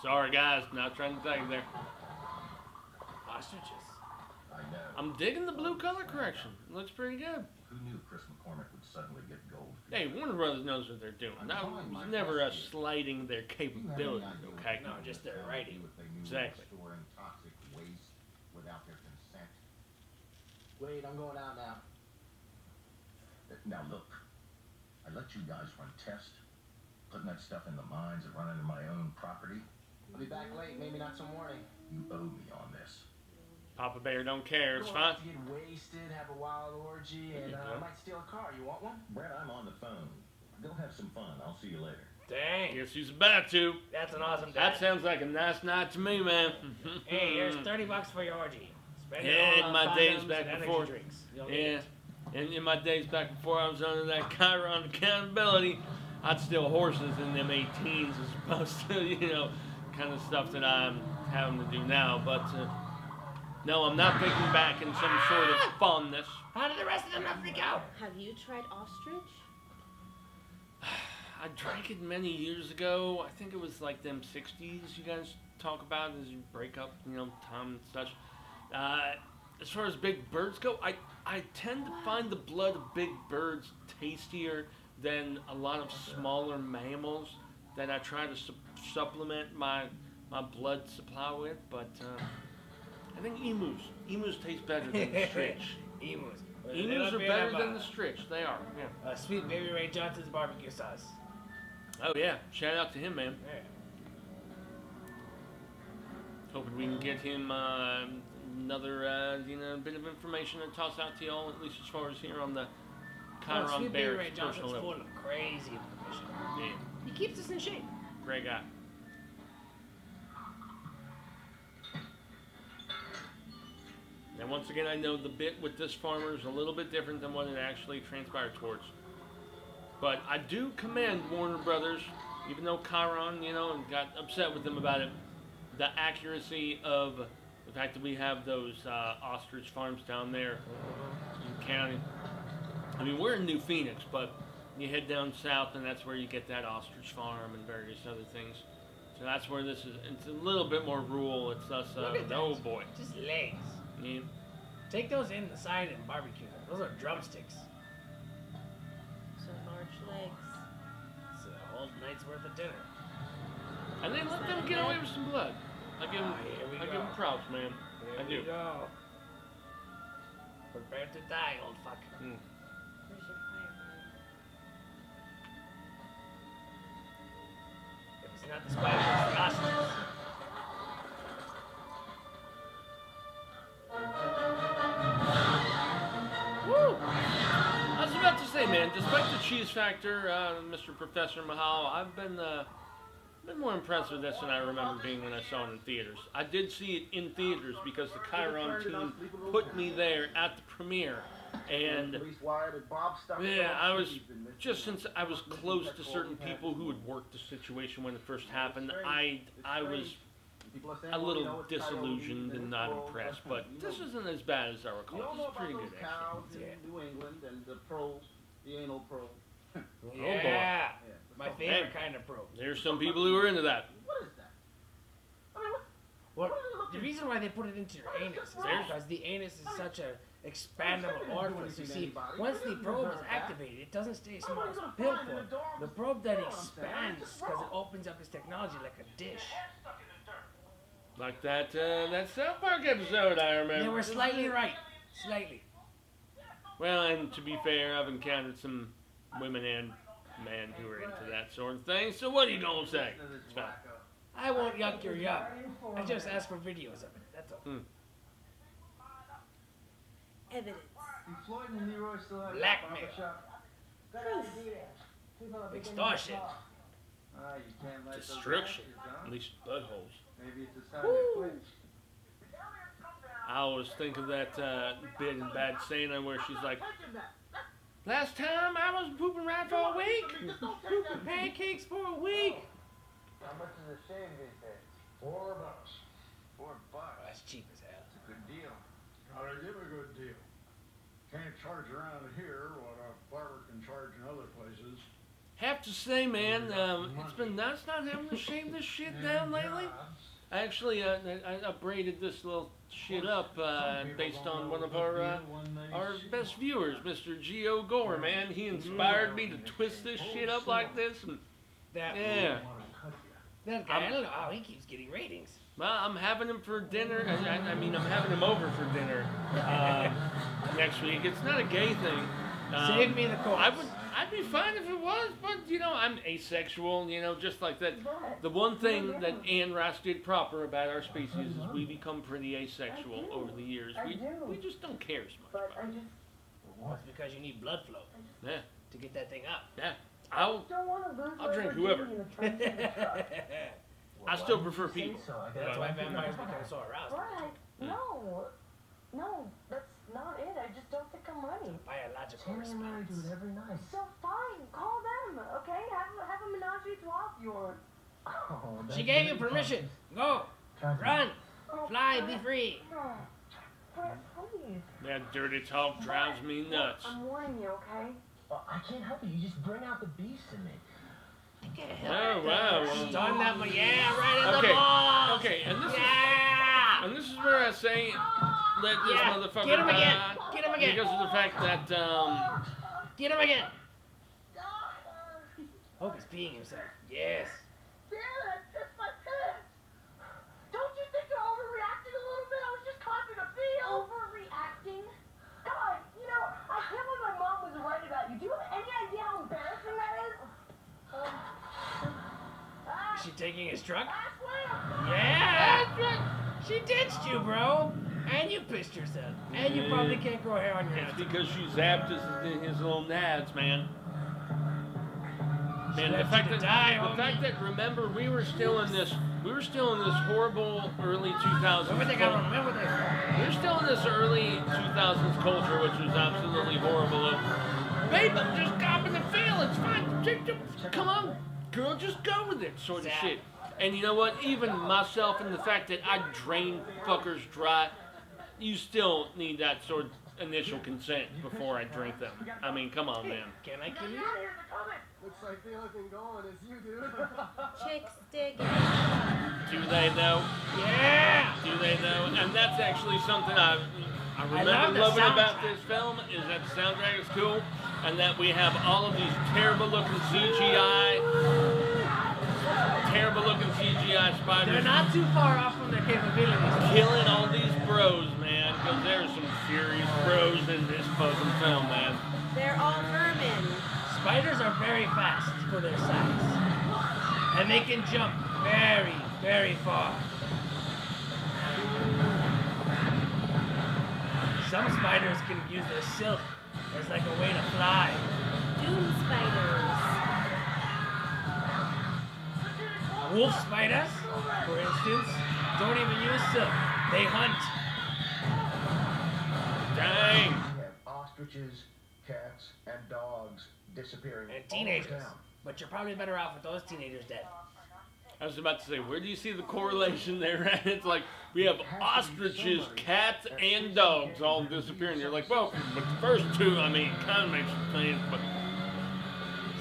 sorry guys, not trying to tell you there. Ostriches. I know. I'm digging the blue color correction. It looks pretty good. Who knew Chris McCormick would suddenly get gold? Hey, Warner Brothers knows what they're doing. That was never us slighting their capabilities, okay? No, just their writing. Exactly. Storing toxic waste without their consent. Wait, I'm going out now. Now look, I let you guys run tests, putting that stuff in the mines and running into my own property. I'll be back late, maybe not till morning. You owe me on this. Papa Bear don't care, it's Go fine. out to get wasted, have a wild orgy, and I might steal a car. You want one? Brett, I'm on the phone. Go have some fun. I'll see you later. Dang. Guess he's about to. That's an awesome day. That sounds like a nice night to me, man. Hey, here's $30 for your orgy. Spend it Yeah, all in on my days condoms back and before. energy drinks. You'll need Yeah. it. And in my days back before I was under that Chiron accountability, I'd steal horses in them 18s as opposed to, kind of stuff that I'm having to do now. But no, I'm not thinking back in some sort of fondness. How did the rest of them not freak out? Have you tried ostrich? I drank it many years ago. I think it was like them 60s you guys talk about as you break up, time and such. As far as big birds go, I tend to find the blood of big birds tastier than a lot of smaller mammals that I try to supplement my blood supply with, but I think emus. Emus taste better than the stritch. Emus. Emus are better than the stritch. They are, yeah. Sweet Baby Ray Johnson's barbecue sauce. Oh yeah, shout out to him, man. Yeah. Hoping we can get him another bit of information to toss out to y'all, at least as far as here on the Chiron Sweet Baby Bear's Ray personal Johnson's level. full of crazy information. Yeah, He keeps us in shape. great guy. once again, I know the bit with this farmer is a little bit different than what it actually transpired towards. But I do commend Warner Brothers, even though Chiron, got upset with them about it, the accuracy of the fact that we have those ostrich farms down there in the county. I mean, we're in New Phoenix, but you head down south and that's where you get that ostrich farm and various other things. So that's where this is. It's a little bit more rural. It's us. Oh boy. Just legs. Yeah. Take those in the side and barbecue them. Those are drumsticks. Some large legs. It's a whole night's worth of dinner. And then let them get away with some blood. I give them props, man. I do. Go. Prepare to die, old fuck. Where's your fire? If it's not the spider, it's the ostrich. Woo! I was about to say, man, despite the cheese factor, Mr. Professor Mahal, I've been more impressed with this than I remember being when I saw it in theaters. I did see it in theaters because the Chiron team put me there at the premiere. And yeah, I was, just since I was close to certain people who had worked the situation when it first happened, I was a little disillusioned and not impressed, but this isn't as bad as I recall. This is pretty good, actually. In New England and the anal probe. Yeah, my favorite kind of probe. There's some people who are into that. What is that? Well, the reason why they put it into your anus is because the anus is such a expandable orifice. You see, once the probe is activated, it doesn't stay small as a pill form. The probe then expands because it opens up its technology like a dish. Like that South Park episode, I remember. They were slightly right. Slightly. Well, and to be fair, I've encountered some women and men who are into that sort of thing, so what are you gonna say? It's fine. I won't yuck your yuck. I just ask for videos of it. That's all. Evidence. Floyd and Leroy still have Blackmail. Extortion. You can't let Destruction. At least buttholes. Maybe it's a sign of quit. I always think of that bit in Bad Santa where she's like, last time I was pooping right for a week. Pooping pancakes for a week. How much is a shave these days? $4. Oh, that's cheap as hell. It's a good deal. Gotta give a good deal. Can't charge around here what a barber can charge in other places. Have to say, man, it's been nuts not having to shave this shit down lately. I actually I upbraided this little shit up based on one of our best viewers, Mr. Geo Gore, man. He inspired me to twist this shit up like this. And That guy, I don't know how he keeps getting ratings. Well, I'm having him for dinner. I mean, I'm having him over for dinner next week. It's not a gay thing. Save me the cost. I'd be fine if it was, but I'm asexual, just like that. The one thing that Anne Rice did proper about our species is we become pretty asexual over the years. We just don't care as much. Well, it's because you need blood flow. Yeah. To get that thing up. Yeah. I'll drink whoever. I still prefer people. That's why vampires become so aroused. Right. No, that's not it. I just don't think I'm ready. Biological Do response. it every night. So fine, call them, okay? Have a menage a trois of yours. Oh, She gave you permission. Go. Run. Fly. Be free. Brett, please. That dirty talk drives me nuts. I'm warning you, okay? Well, I can't help it. You just bring out the beast in me. Oh, wow. She's done that, but yeah, right in the ball. Okay, and this is where I say let this motherfucker Get him die. again. Get him again. Because of the fact that, Get him again. Hope he's peeing himself. Yes. Dad, it's my pants. Don't you think you're overreacting a little bit? I was just clapping a feel. Overreacting? God, I can't believe my mom was right about you. Do you have any idea how embarrassing that is? Is she taking his truck? I swear. Yeah. She ditched you, bro. And you pissed yourself. And you probably can't grow hair on your it's head. because she zapped his little nads, man. Man, the fact that remember we were still in this we were still in this horrible early 2000s. We're still in this early 2000s culture, which was absolutely horrible. Of, babe, I'm just copping the feel. It's fine. Come on, girl, just go with it, sort of shit. And you know what? Even myself and the fact that I drain fuckers dry, you still need that sort of initial consent before I drink them. I mean, come on, man. Can I kill you? Looks like the only thing going is you, dude. Chicks dig. Do they know? Yeah! Do they know? And that's actually something I remember loving about this film is that the soundtrack is cool, and that we have all of these terrible looking CGI spiders. They're not too far off from their capabilities. Killing all these bros, man, because there's some serious bros in this fucking film, man. They're all vermin. Spiders are very fast for their size. And they can jump very, very far. Some spiders can use their silk as like a way to fly. Doom spiders. Wolf spiders, for instance, don't even use silk. They hunt. Dang. We have ostriches, cats, and dogs disappearing And all over teenagers. town. But you're probably better off with those teenagers dead. I was about to say, where do you see the correlation there? It's like we have ostriches, cats, and dogs all disappearing. You're like, well, but the first two, I mean, kind of makes sense, but.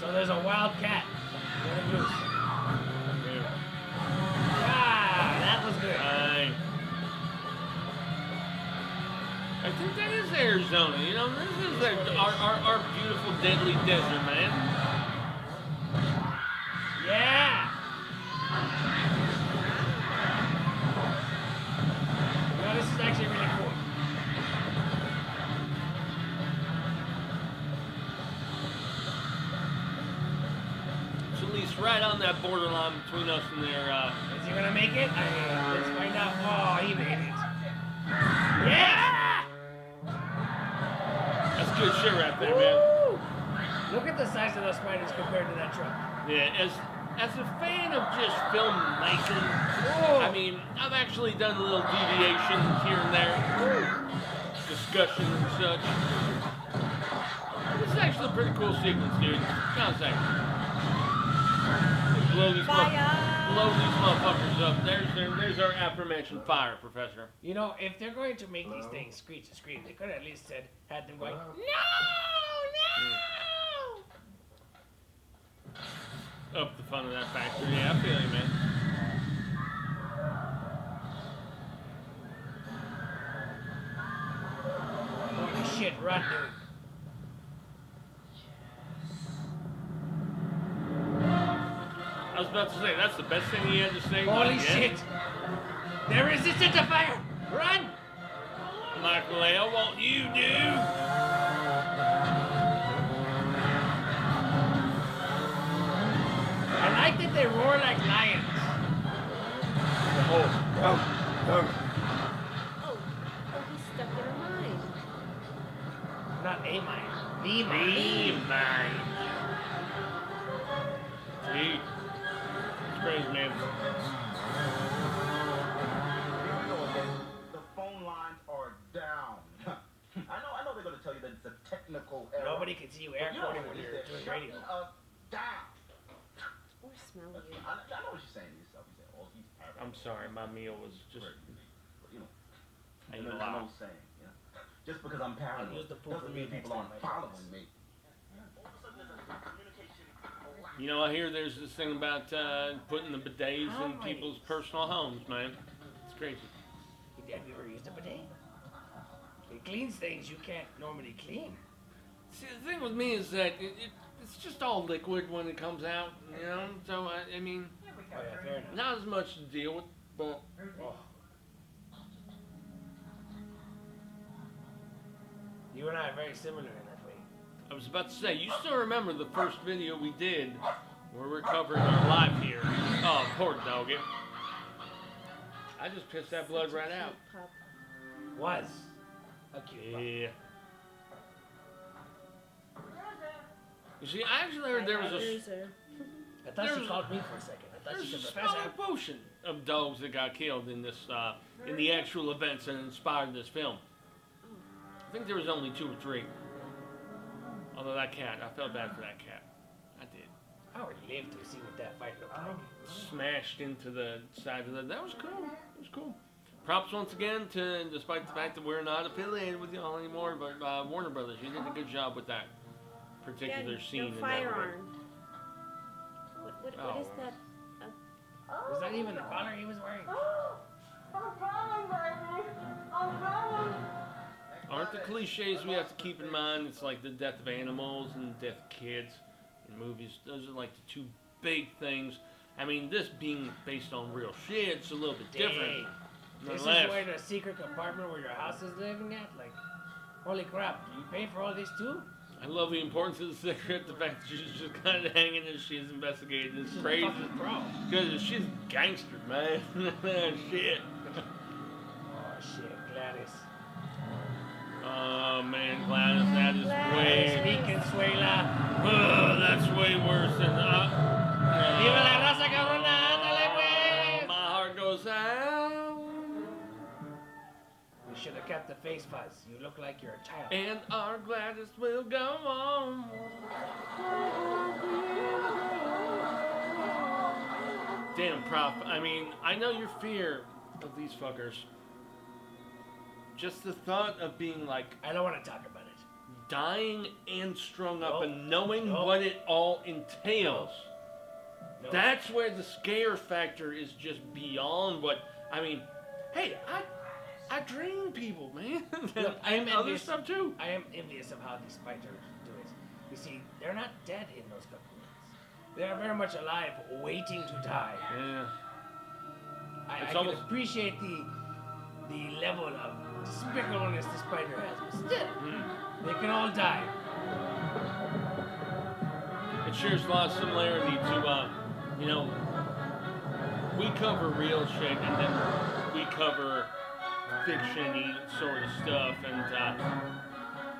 So there's a wild cat and a goose. Yeah. Ah, that was good. I think that is Arizona. You know, this is our beautiful, deadly desert, man. Yeah. You know, this is actually really cool. It's at least right on that borderline between us and their. Is he gonna make it? Let's find out. Oh, he made it. Yeah! That's good shit right there, man. Woo! Look at the size of those spiders compared to that truck. Yeah, as a fan of just filmmaking, I mean, I've actually done little deviations here and there, discussion and such. This is actually a pretty cool sequence, dude. Gotta say. Blow these motherfuckers up. There's our aforementioned fire, Professor. You know, if they're going to make these things screech and scream, they could have at least had them going, no! Up the fun of that factory. Yeah, I feel you, man. Holy shit, run, dude. I was about to say, that's the best thing he had to say. Holy yet. shit! They're resistant to fire! Run! Michael A., what you do? I like that they roar like lions. Oh, he's stuck in a mine. Not a mine. The mine. The mine. See? It's crazy, man. The phone lines are down. I know they're going to tell you that it's a technical error. Nobody can see you air quoting when you're doing radio. Down. Or smell you. I know what you're saying to yourself. You say, oh, he's having. I'm sorry, my meal was just. You know, ain't an allowed. old saying. You know, just because I'm paranoid use the poop doesn't for me mean people next aren't time I following me. You know, I hear there's this thing about putting the bidets in people's personal homes, man. It's crazy. Have you ever used a bidet? It cleans things you can't normally clean. See, the thing with me is that it's just all liquid when it comes out, you know? So, I mean, Oh yeah, fair enough. not as much to deal with, but. Oh. You and I are very similar in that way. I was about to say, you still remember the first video we did where we're covering our life here. Oh, poor doggy. I just pissed that blood right out. Was a cute pup. Yeah. You see, I actually heard there was a. I thought she called me for a second. I There's a small proportion of dogs that got killed in this, in the actual events that inspired this film. I think there was only 2 or 3. Although that cat, I felt bad for that cat. I did. I would live to see what that fight looked like. Smashed into the side of the. That was cool. It was cool. Props once again to, despite the fact that we're not affiliated with y'all anymore, but Warner Brothers, you did a good job with that particular scene. No firearm. What is that? Was that even the collar he was wearing? I'm crying, baby. I'm crying. Aren't the cliches we have to keep in mind? It's like the death of animals and the death of kids in movies. Those are like the 2 big things. I mean, this being based on real shit, it's a little bit different. This is where the secret compartment where your house is living at? Like, holy crap, do you pay for all this too? I love the importance of the secret, the fact that she's just kind of hanging as she's investigating. It's crazy. Because she's gangster, man. Shit. Oh, shit, Gladys. Oh, man, Gladys, that is way... Consuela. Oh, that's way worse than... Viva la raza cabrona, ándale, pues. My heart goes out. You should have kept the face fuzz. You look like you're a child. And our Gladys will go on. Damn, Prof. I mean, I know your fear of these fuckers. Just the thought of being like... I don't want to talk about it. Dying and strung up and knowing what it all entails. That's where the scare factor is just beyond what... I mean, hey, I dream people, man. Look, and other stuff too. I am envious of how these spiders do it. You see, they're not dead in those cocoons. They're very much alive, waiting to die. Yeah. I can appreciate the level of despicableness the spider has, but still, they can all die. It shares a lot of similarity to, you know, we cover real shit and then we cover fiction-y sort of stuff, and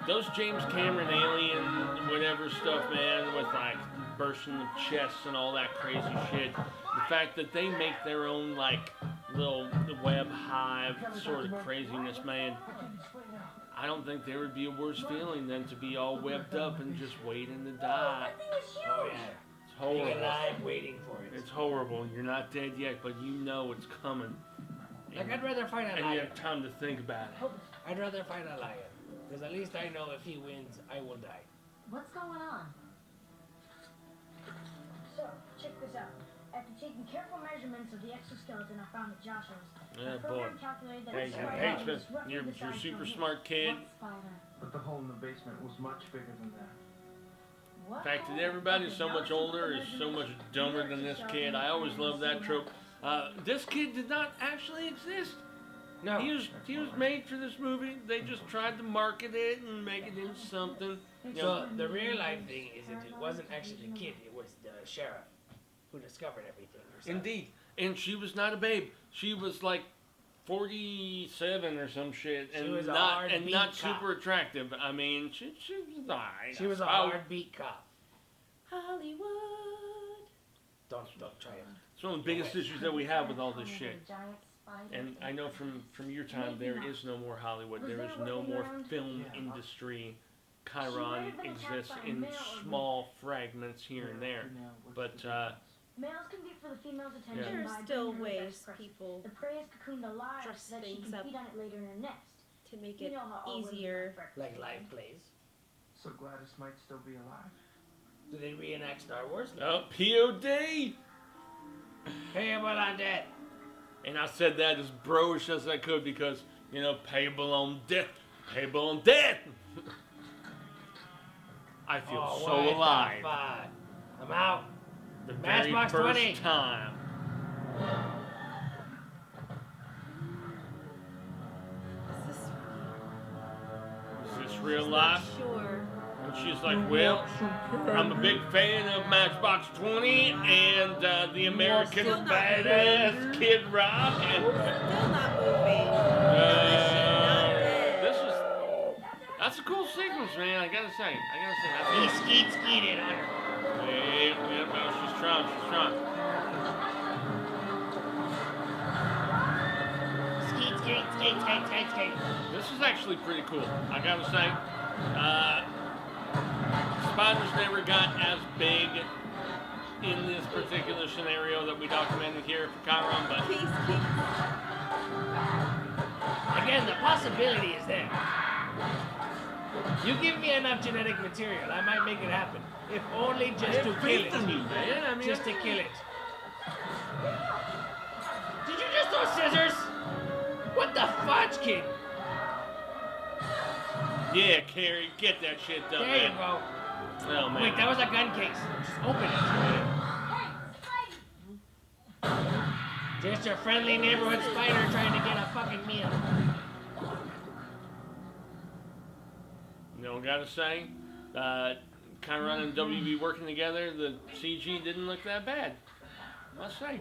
those James Cameron alien whatever stuff, man, with like bursting the chests and all that crazy shit, the fact that they make their own like little web hive sort of craziness, man, I don't think there would be a worse feeling than to be all webbed up and just waiting to die. Oh yeah. It's horrible. Being alive, waiting for it. It's horrible. You're not dead yet, but you know it's coming. Like, I'd rather fight a lion. And you have time to think about it. I'd rather fight a lion. Because at least I know if he wins, I will die. What's going on? So, check this out. After taking careful measurements of the exoskeleton I found at Joshua's, Yeah, the boy. program calculated that Hey, the spider Smith, was roughly you're the a size super of a smart kid. But the hole in the basement was much bigger than that. The fact that everybody's so much older is so much dumber than this kid. I always love that trope. This kid did not actually exist. No. He was made for this movie. They just tried to market it and make it into something. So the real life thing is that it wasn't actually the kid, it was the sheriff who discovered everything herself. Indeed. And she was not a babe. She was like 47 or some shit, and She was a not hard-beat not cop. super attractive. I mean, she was alright. She was a hard beat cop. Hollywood. Don't try it. It's one of the biggest issues that we have with all this shit. And I know from your time, there is no more Hollywood. There is no more film industry. Chiron exists in small fragments here and there. But, Males compete for the female's attention There by are still bringing her ways best person. people The prey is cocooned alive dress so that she things can up feed on it later in her nest. to make You it know how all women easier. love breakfast. Like live plays. So Gladys might still be alive. Do they reenact Star Wars? oh, POD! Payable on debt. And I said that as bro-ish as I could because, you know, payable on death. Payable on death! I feel so what the alive. fuck? I'm out. The very Matchbox first 20. time. Is this real life? Sure. And she's like, well, I'm a big fan of Matchbox 20 and the American Still not Badass Kid Rock. And, Still not moving. that's a cool sequence, man. I gotta say. He skeeted on her. Hey, yeah, well, she's trying. skate. This is actually pretty cool. I gotta say, spiders never got as big in this particular scenario that we documented here for Chiron, but again, the possibility is there. You give me enough genetic material, I might make it happen. If only just to kill it. You, man. I mean, just to kill it. Did you just throw scissors? What the fudge, kid? Yeah, Carrie, get that shit done, There you man. go. Oh, man. Wait, that was a gun case. Just open it. Just your friendly neighborhood spider trying to get a fucking meal. You know, gotta say, Chiron and WB working together, the CG didn't look that bad. Must say.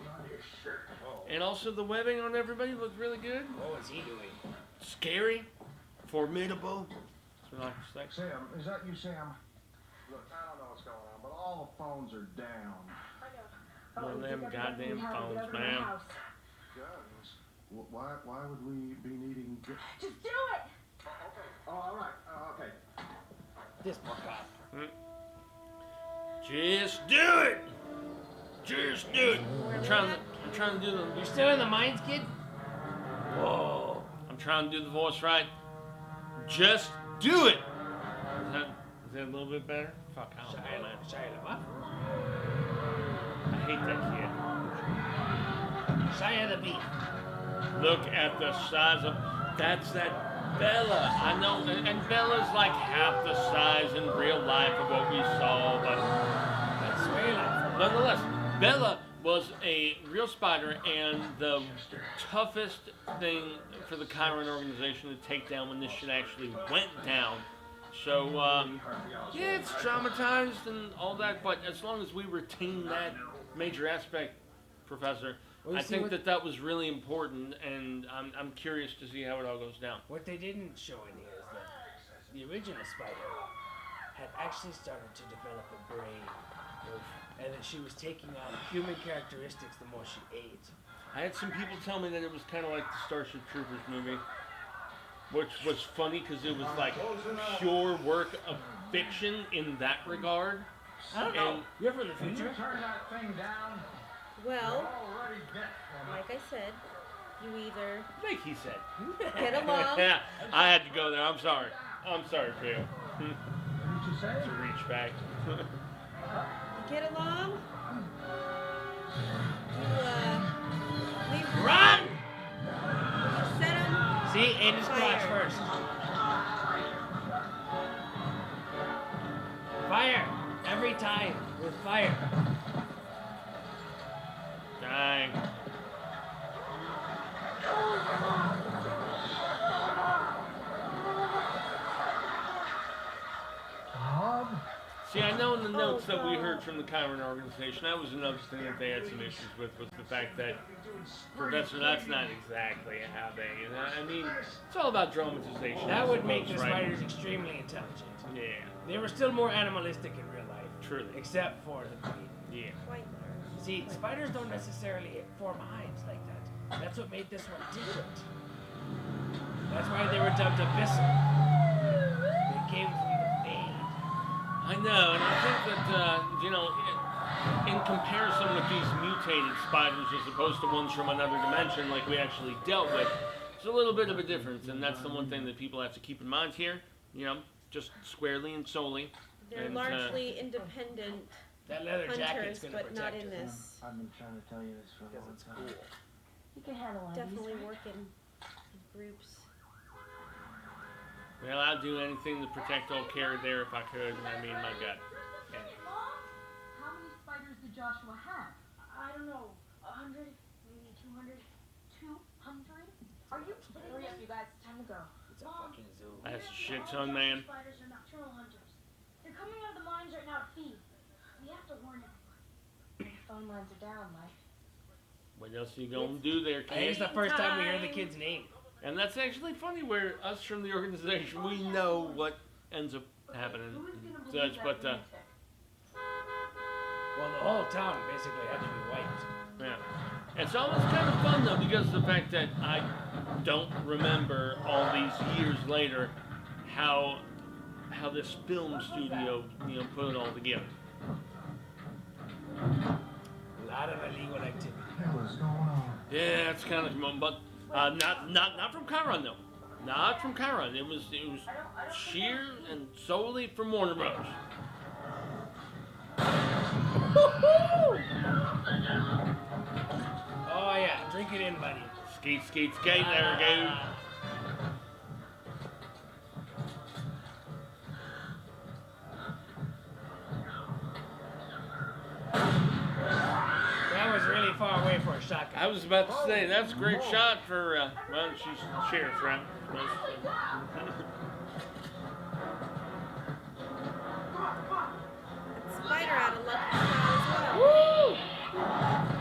And also the webbing on everybody looked really good. What was he doing? Scary. Formidable. That's what I like to say. Sam, is that you, Sam? Look, I don't know what's going on, but all the phones are down. One of them goddamn phones, man. Guns? Why would we be needing... Just do it! Oh, all right. Okay. This poor cop. Just do it! Just do it! I'm trying to do the... You're still in the mines, kid? Whoa. I'm trying to do the voice right. Just do it! Is that a little bit better? Fuck, I don't know, man. Shia LaBeouf? I hate that Shia the Beef. kid. Look at the size of... That's that Bella. I know, and Bella's like half the size in real life of what we saw, but... That's way life. Nonetheless, Bella was a real spider and the toughest thing for the Chiron organization to take down when this shit actually went down. So, yeah, it's traumatized and all that, but as long as we retain that major aspect, Professor, I think that was really important, and I'm curious to see how it all goes down. What they didn't show in here is that the original spider had actually started to develop a brain, and that she was taking on human characteristics the more she ate. I had some people tell me that it was kind of like the Starship Troopers movie, which was funny because it was like pure work of fiction in that regard. I don't know. You're from the future. Turn that thing down. Well, like I said, you either Like he said. get along. Yeah, I had to go there. I'm sorry. I'm sorry for you. What did you say? To reach back. Get along. You leave. Run! You set 'em See, aim his crotch fire. first. Fire! Every time with fire. Dang. See, I know in the notes that we heard from the Chiron organization, that was another thing that they had some issues with, was the fact that, Professor, that's not exactly how they, I mean, it's all about dramatization. That would make suppose, the right? spiders extremely intelligent. Yeah. They were still more animalistic in real life. Truly. Except for the queen. Yeah. Quite. See, spiders don't necessarily form hives like that. That's what made this one different. That's why they were dubbed abyssal. They came from the fade. I know, and I think that, in comparison with these mutated spiders as opposed to ones from another dimension like we actually dealt with, there's a little bit of a difference, and that's the one thing that people have to keep in mind here, just squarely and solely. They're largely independent that leather hunters, jacket's gonna but not protect in us. this. I've been trying to tell you this for a long time. You can handle one of these, Definitely right? work in groups. Well, I'd do anything to protect old Carrie there if I could, my gut. Yeah. How many spiders did Joshua have? I don't know. 100? Maybe 200? 200? Are you kidding Hurry me? up, you guys. Time to go. It's a fucking zoo. That's a shit ton, man. Spiders are nocturnal hunters. They're coming out of the mines right now to feed. We have to warn everyone. Phone lines are down, Mike. What else are you gonna do there, I think it's kid? the first time we hear the kid's name. And that's actually funny where us from the organization, we know what ends up happening. Such, but, Well, the whole town basically had to be wiped. yeah. It's almost kind of fun though because of the fact that don't remember all these years later how this film studio, put it all together. A lot of illegal activity. What's going on? Yeah, it's kind of, but not from Chiron though. Not from Chiron. It was sheer and solely from Warner Brothers. Oh yeah, drink it in, buddy. Skate, skate, skate. There we go. That was really far away for a shotgun. I was about to say that's a great shot for well, she's sheriff, right? Spider out of luck as well. Woo!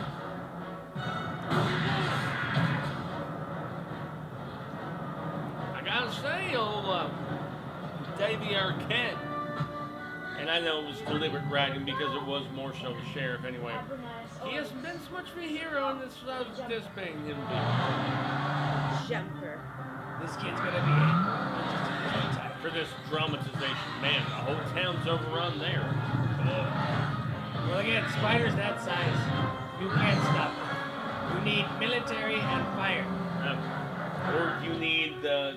I gotta say, old Davey Arquette, and I know it was deliberate ragging because it was more so the sheriff anyway. He hasn't been so much of a hero in this anticipating him being. Jumper. This kid's gonna be For this dramatization, man, the whole town's overrun there. Well, again, spiders that size, you can't stop them. You need military and fire. Or you need the,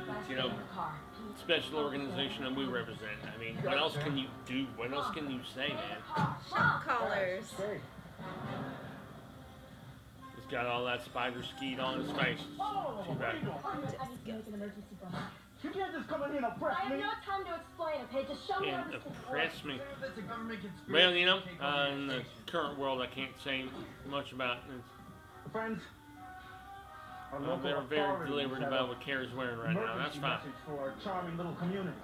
special organization that we represent. I mean, what else can you do? What else can you say, man? Shock collars. He's got all that spider skeet on his face. Too bad. You can't just come in here and oppress me. I have no time to explain, okay? Just show me how this Impress me. Well, in the current world, I can't say much about it. Friends, they're very deliberate about what Kara's wearing right now. That's fine. For our charming little community.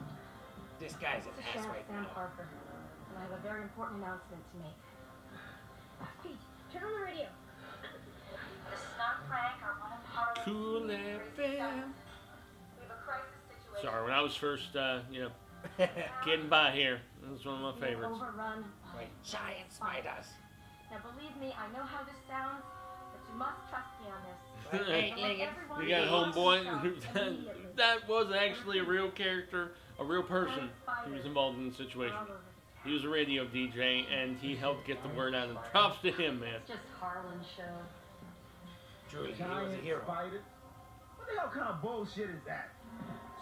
This guy's an ass Sheriff right Sam now. Parker, and I have a very important announcement to make. Pete, turn on the radio. This is not a prank or one of Harley's Cool FM. We have a crisis situation. Sorry, when I was first, getting by here, this was one of my favorites. Overrun by Giant spiders. Now believe me, I know how this sounds, but you must trust me on this. Hey, Legged. We got homeboy. That was actually a real character, a real person who was involved in the situation. He was a radio DJ, and he helped get the word out. And props to him, man. It's just Harlan's show. Truly, he was a hero. Spider? What the hell kind of bullshit is that?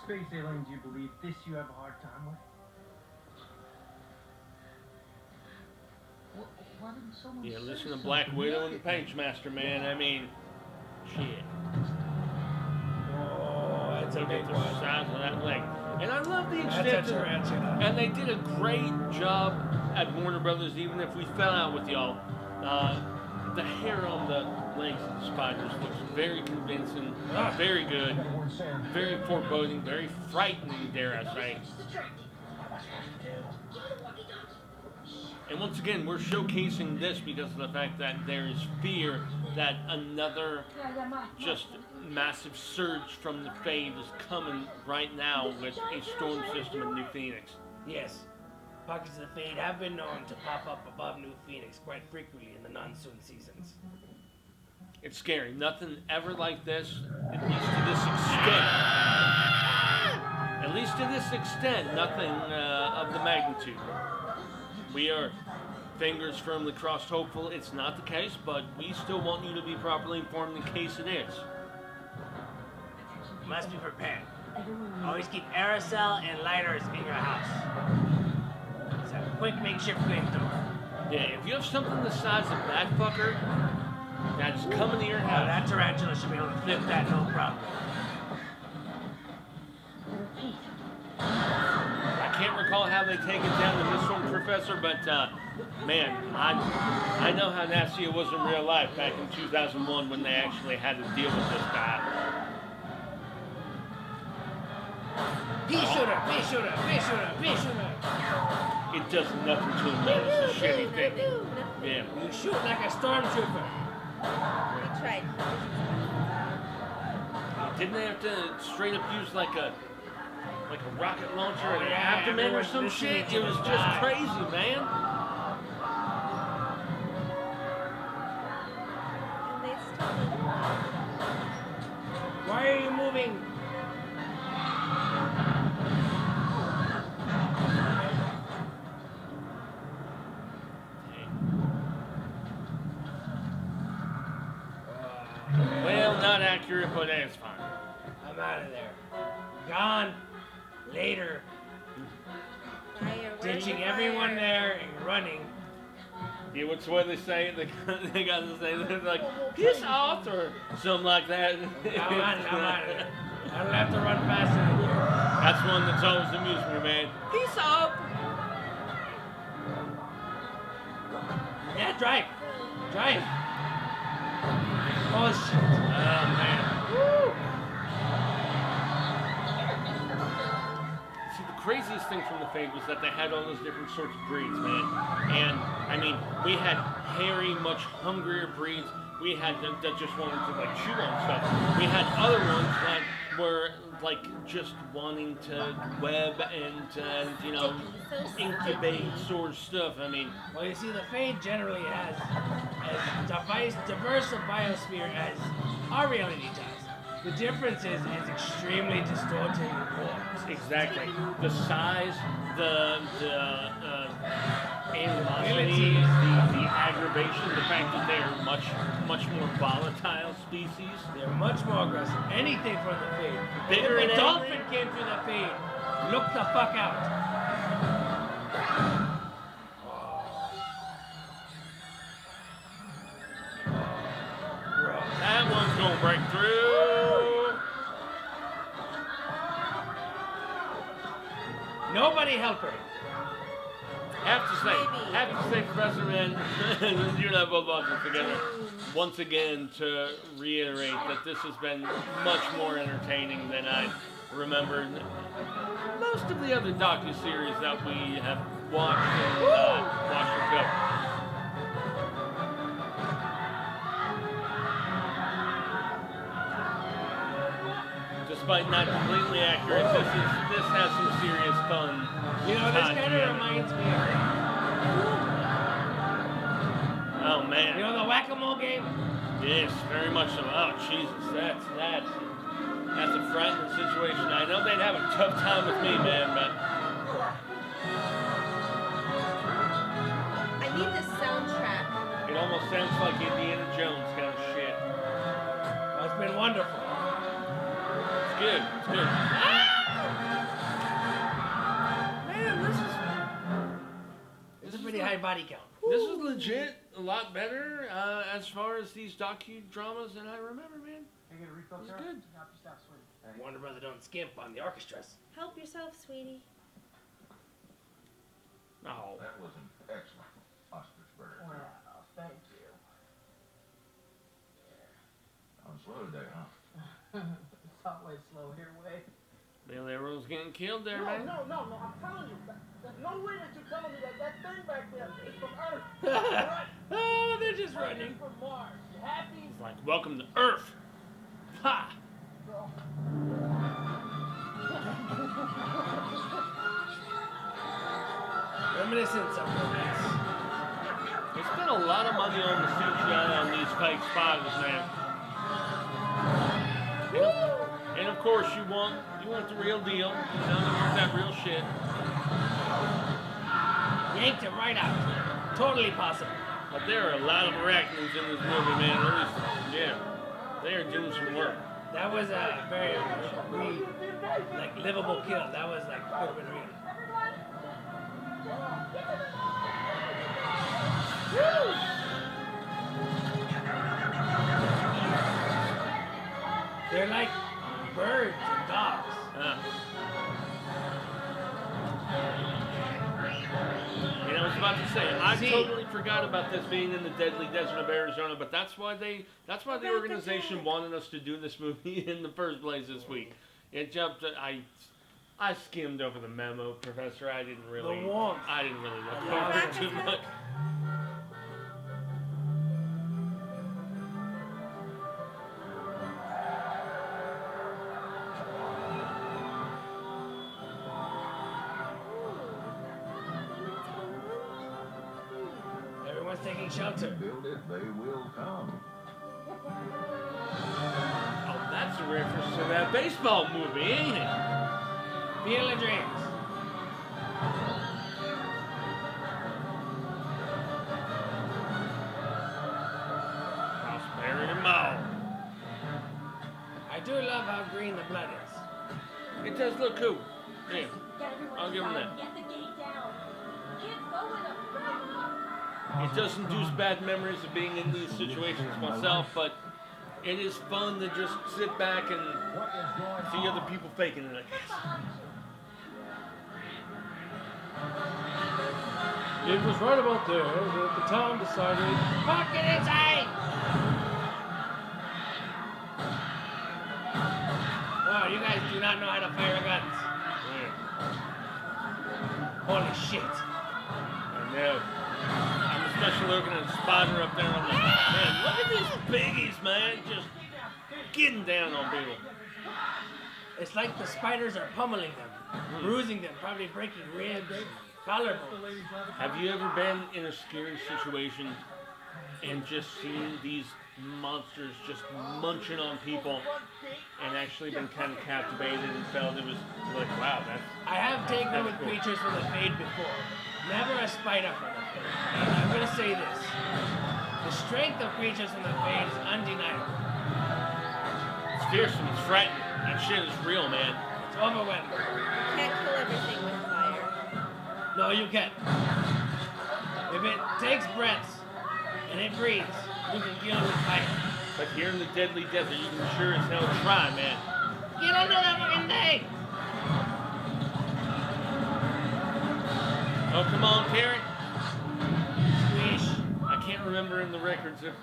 Space aliens, you believe this you have a hard time with? Why didn't someone Yeah, say listen to something? Black Widow and the Pagemaster, man. I mean, shit. Oh, that's a Look big at the one. size of that leg. And I love the That's extent a tarantula. and they did a great job at Warner Brothers, even if we fell out with y'all. The hair on the legs of the spiders looks very convincing, very good, very foreboding, very frightening, dare I say. And once again, we're showcasing this because of the fact that there is fear that another just massive surge from the Fade is coming right now with a storm system in New Phoenix. Yes. Pockets of the Fade have been known to pop up above New Phoenix quite frequently in the monsoon seasons. It's scary. Nothing ever like this, at least to this extent. At least to this extent, nothing of the magnitude. We are fingers firmly crossed hopeful it's not the case, but we still want you to be properly informed in case it is. You must be prepared. Always keep aerosol and lighters in your house. It's a quick makeshift flamethrower. Yeah, if you have something the size of that fucker, that's coming to your Now, house. that tarantula should be able to flip that no problem. I can't recall how they take it down to this one, Professor, but man, I know how nasty it was in real life back in 2001 when they actually had to deal with this guy. Pea shooter, pea shooter, pea shooter, pea shooter. It does nothing to him, man. It's a shitty thing. Yeah. You shoot like a stormtrooper. We tried. Didn't they have to straight up use like a rocket launcher in the yeah, abdomen or everyone's some listening shit? to It was the just vibe. crazy, man. And they still Why are you moving but it's fine. I'm out of there. Gone. Later. Fire, Ditching everyone there and running. Yeah, what's what they say? They got to say they're like, piss off or something like that. I'm out of there. I don't have to run faster than you. That's one that's always amused me, man. Peace out. Yeah, drive. Drive. Oh, shit. Oh, man. Woo. See, the craziest thing from the Fade was that they had all those different sorts of breeds, man. And, I mean, we had hairy, much hungrier breeds. We had that just wanted to, like, chew on stuff. We had other ones that were, like, just wanting to web and, you know, incubate sort of stuff. I mean... Well, you see, the Fade generally has as diverse a biosphere as our reality does. The difference is extremely distorted and warped. Exactly. The size, the animosity, the aggravation, the fact that they are much more volatile species. They're much more aggressive. Anything from the Fade. Bigger if and a dolphin angry. came through the Fade, look the fuck out. That one's gonna break through. Nobody help her. Have to say, Professor Man, you and I both watched it together. Once again, to reiterate that this has been much more entertaining than I remembered most of the other docu-series that we have watched and covered. Despite not completely accurate, this has some serious fun. You know, this kind of reminds me of... Oh, man. You know the whack-a-mole game? Yes, very much so. Oh, Jesus, that's a frightening situation. I know they'd have a tough time with me, man, but... I need this soundtrack. It almost sounds like Indiana Jones kind of shit. Well, it's been wonderful. It's good. It's good. Man, this is a pretty high body count. This is legit a lot better as far as these docu-dramas than I remember, man. I get a refill, It's sir? good. Help yourself, sweetie. Warner Brother don't skimp on the orchestras. Help yourself, sweetie. Oh. That was an excellent ostrich burger. Wow, thank you. I'm slow today, huh? It's always slow here, Way. Bill Arrow's getting killed there, No, man. no, I'm telling you. There's no way that you're telling me that thing back there is from Earth. Oh, they're just running. It's from Mars. You happy? It's like, welcome to Earth. Ha! Reminiscence of romance. They spent a lot of money on the CGI on these fake spiders, man. And of course, you want the real deal. You want that real shit. Yanked it right out. Totally possible. But there are a lot of arachnids in this movie, man. At least, yeah, they are doing some work. That was a very livable kill. That was could have been real. They're like birds and dogs. And I was about to say, I totally forgot about this being in the deadly desert of Arizona, but that's why the organization wanted us to do this movie in the first place this week. It jumped. I skimmed over the memo, Professor. I didn't really look over it too much. Everyone's taking shelter. Build it, they will come. Oh, that's a reference to that baseball movie, ain't it? Field of Dreams. Prosperity Mall. I I do love how green the blood is. It does look cool. Yeah, I'll give him that. Get the gate down. Kids, go with them. It does induce bad memories of being in these situations myself, but it is fun to just sit back and see other people faking it, I guess. It was right about there that the town decided. Fuck it inside! Wow, you guys do not know how to fire guns. Yeah. Holy shit. I know. I'm especially looking at the spider up there. I'm like, man, look at these biggies, man. Just getting down on people. It's like the spiders are pummeling them, bruising them, probably breaking ribs, collarbones. Have you ever been in a scary situation and just seen these monsters just munching on people and actually been kind of captivated and felt it was like, wow, that's... I have taken with cool. creatures from the Fade before. Never a spider from the Fade. And I'm going to say this. The strength of creatures from the Fade is undeniable. It's fearsome, it's frightening. That shit is real, man. It's overwhelming. Can't kill everything with fire. No, you can't. If it takes breaths and it breathes, you can kill it with fire. But here in the deadly desert, you can sure as hell try, man. Get under that fucking thing! Oh, come on, Terry. Squish. I can't remember in the records if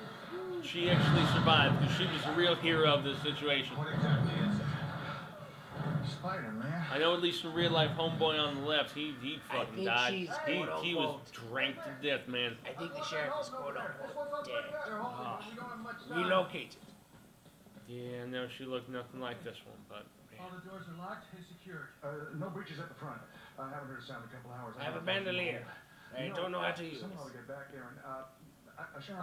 she actually survived, because she was the real hero of this situation. What exactly is it? Spider-Man. I know at least in real life, homeboy on the left, he fucking think died. she's He was quote-unquote drank to death, man. I think the sheriff is quote-unquote dead. Relocated. Yeah, no, she looked nothing like this one, but All the doors are locked and secured. No breaches at the front. I haven't heard a sound in a couple hours. I have a bandolier. I don't know how to use it. Somehow we get back there and, okay. Sam,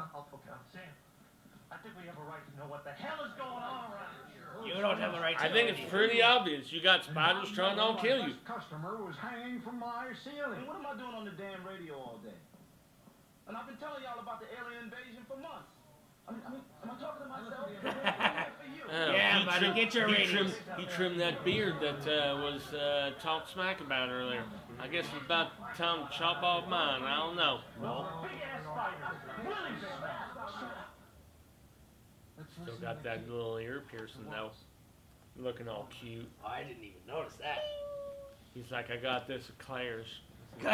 I think we have a right to know what the hell is going on around here. You don't have the right to I think know it's anything. pretty obvious. You got spiders trying to kill you. Customer was hanging from my ceiling. What am I doing on the damn radio all day? And I've been telling y'all about the alien invasion for months. I mean, am I talking to myself? Yeah, buddy, get your ratings. He trimmed that beard that was talked smack about earlier. I guess it's about time to chop off mine. I don't know. Still got that little ear piercing though. Looking all cute. Oh, I didn't even notice that. He's like, I got this at Claire's. The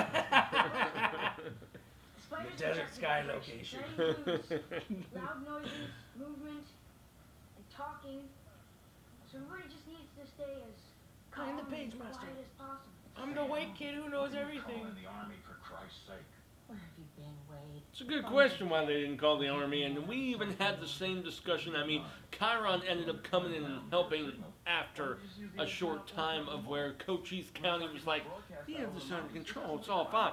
Desert Sky location. That includes loud noises, movement, and talking. So everybody just needs to stay as Find the calm page, and Master. quiet as possible. I'm the white kid who knows everything. Calling the army, for Christ's sake. Where have you been, Wade? It's a good question why they didn't call the army, and we even had the same discussion. I mean, Chiron ended up coming in and helping after a short time of where Cochise County was like, we have this under control, it's all fine.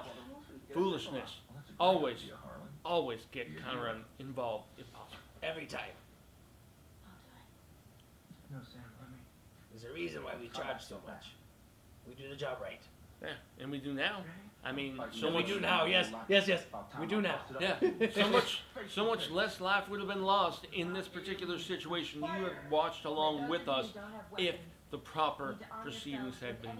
Foolishness. Always get Chiron involved if possible. Every time. No, Sam, let me. There's a reason why we charge so much. We do the job right. Yeah, and we do now. I mean, so We much. do now, yes. We do now. Yeah, so much less life would have been lost in this particular situation. You have watched along with us if the proper proceedings had been,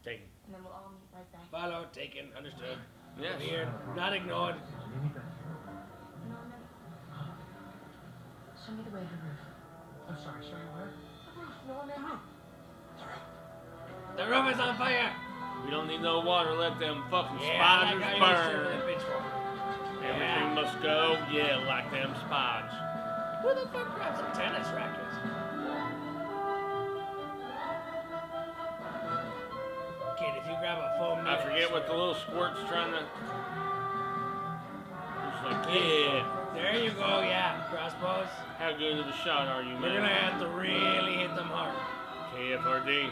taken. And then we'll all meet right back. Followed, taken, understood. Yes. Here, not ignored. Norman, show me the way to the roof. I'm sorry, show you where? The roof, Norman. The roof is on fire! We don't need no water. Let them fucking Yeah, spiders like I used to with a burn. pitchfork. Everything must go. Yeah, like them spiders. Who the fuck grabs a tennis racket? Kid, if you grab a foam I needle- forget what the little squirt's trying to. It's like, yeah. There you go, yeah. Crossbows. How good of a shot are you, You're gonna man? have to really hit them hard. KFRD.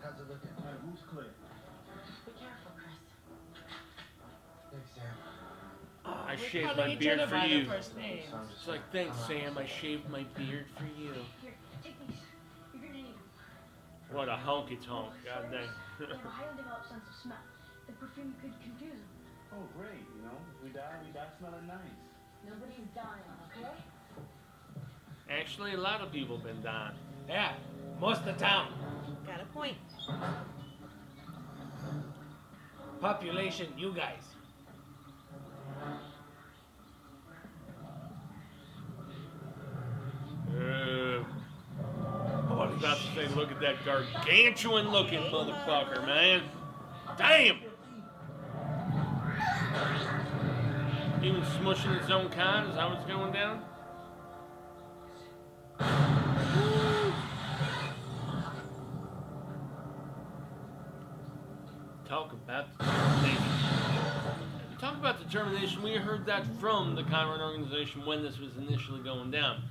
How's it looking? Roof's clear. Be careful, Chris. Thanks, Sam. I We're shaved calling my each beard other for by you. their first names. It's like, thanks, Sam. I shaved my beard for you. Here, take these. You're gonna need them. What a honky tonk. God dang. They have a highly developed sense of smell. The perfume could confuse them. Oh, great. If we die smelling nice. Nobody's dying, okay? Actually, a lot of people have been dying. Yeah, most of the town. Got a point. Population, you guys. I was about to say, look at that gargantuan looking motherfucker, man. Damn! Even smushing its own kind, is that what's going down? Talk about determination. Talk about determination. We heard that from the Chiron organization when this was initially going down.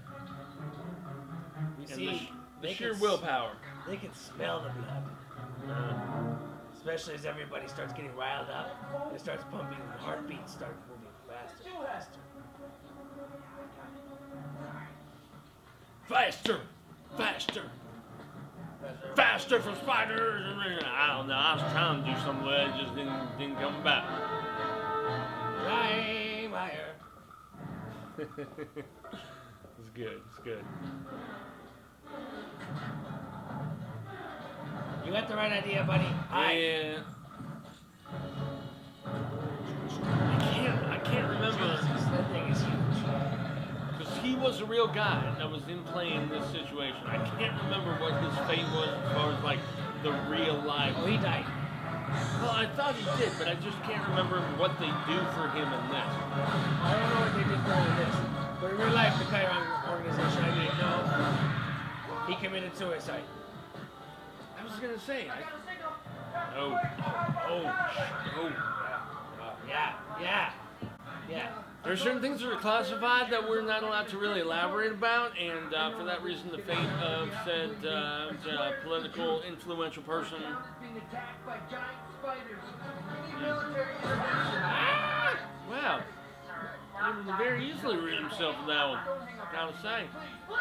You And see, the sheer willpower. They can smell the blood. Especially as everybody starts getting riled up. It starts pumping, the heartbeats start moving faster and faster. Faster! Faster! Faster for spiders! I don't know, I was trying to do something, but it just didn't come about. Meyer. It's good, it's good. You got the right idea, buddy. Yeah. I can't remember. That thing is huge. Because he was a real guy that was in playing this situation. I can't remember what his fate was as far as like the real life. Oh, he died. Well, I thought he did, but I just can't remember what they do for him in this. I don't know what they did for him in this. But in real life, the Chiron organization, I didn't know. He committed suicide. I was gonna say, Yeah. There are certain things that are classified that we're not allowed to really elaborate about, and for that reason, the fate of said political influential person. Being attacked by giant spiders. We need Yeah. military intervention. Wow. He can very easily rid himself of that one. Gotta say. Please!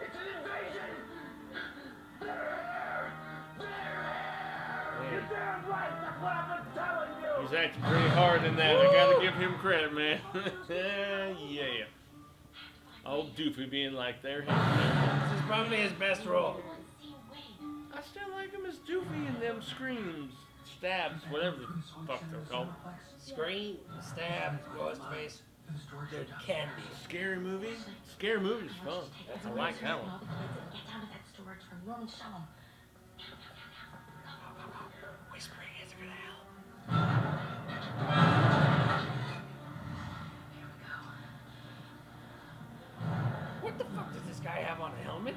It's an invasion! You're damn right, that's what I've been telling you! He's acting pretty hard in that. I gotta give him credit, man. Yeah. Old Doofy being like there. This is probably his best role. I still like him as Doofy in them screams, stabs, whatever the fuck they're called. Scream, stab, Ghostface. They're candy. Scary movie? Scary movie's fun. I like that one. Get down to that storage room and show them. Whispering isn't gonna help. Here we go. What the fuck does this guy have on a helmet?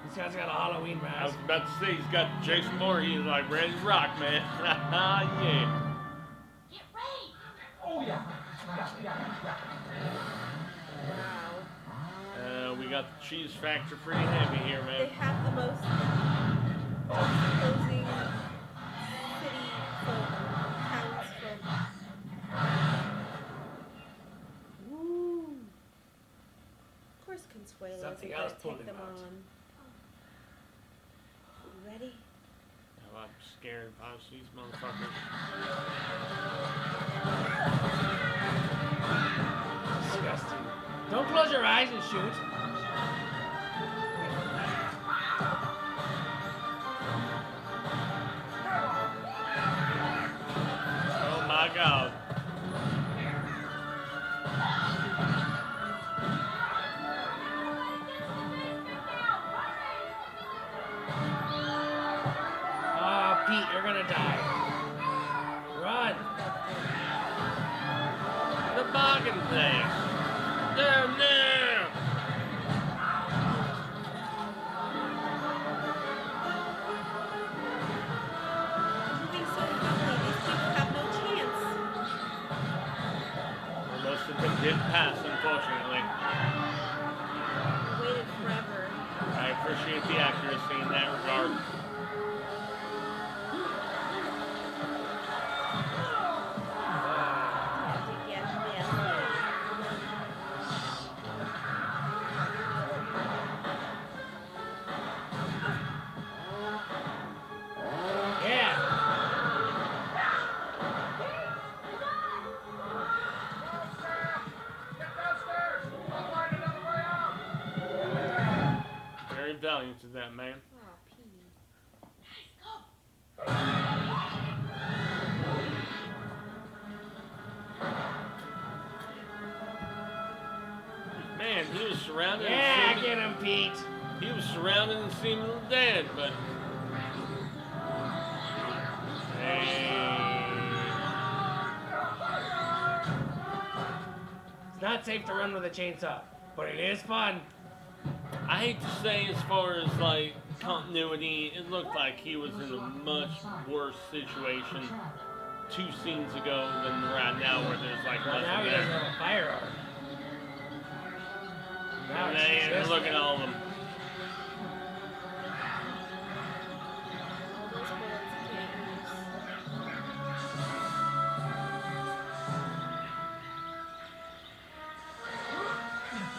This guy's got a Halloween mask. I was about to say, he's got Jason Moore. He's like ready to rock, man. Yeah. Get ready! Oh, yeah. We got the cheese factor pretty heavy here, They man. have the most opposing city folk, townsfolk. Woo. Of course Consuelo's Something gonna else take pulling them out. on. Ready? Oh, I'm scared if I see these motherfuckers. Disgusting. Don't close your eyes and shoot. Oh my god. Ah, Pete, you're gonna die. Run. The bargain place. Down there. Moving so quickly, these people have no chance. Well, most of them did pass, unfortunately. Waited forever. I appreciate the accuracy in that regard. Yeah. volumes to that, man. Oh, Pete. Man, he was surrounded. Yeah, get him, Pete. He was surrounded and seemingly dead, but. It's not safe to run with a chainsaw, but it is fun. I hate to say, as far as like continuity, it looked like he was in a much worse situation 2 scenes ago than right now, where there's like Well, nothing now he there. doesn't have a firearm. Now it's Man, just look at all of them.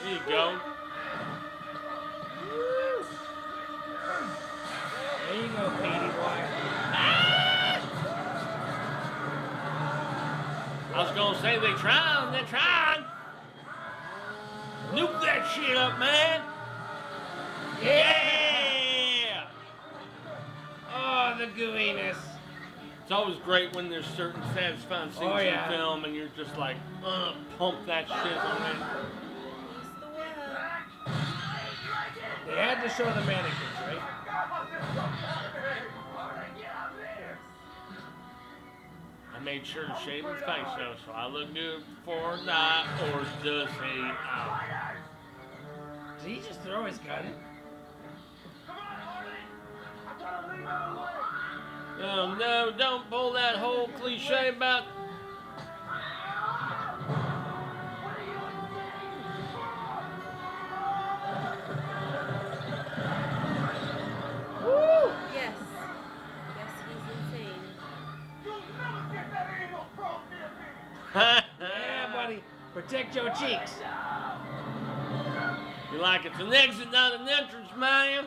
There you go. There you go, Petey boy. I was gonna say they're trying. Nuke that shit up, man. Yeah! Oh, the gooiness. It's always great when there's certain satisfying scenes in film and you're just like, pump that shit on it. They had to show the mannequins, right? I made sure to shave his face though, so I look good before I die, or does he? Did he just throw his gun? Oh no, don't pull that whole cliche about. Woo! Yes. Yes, he's insane. Yeah, buddy. Protect your cheeks. You like it's an exit, not an entrance, man.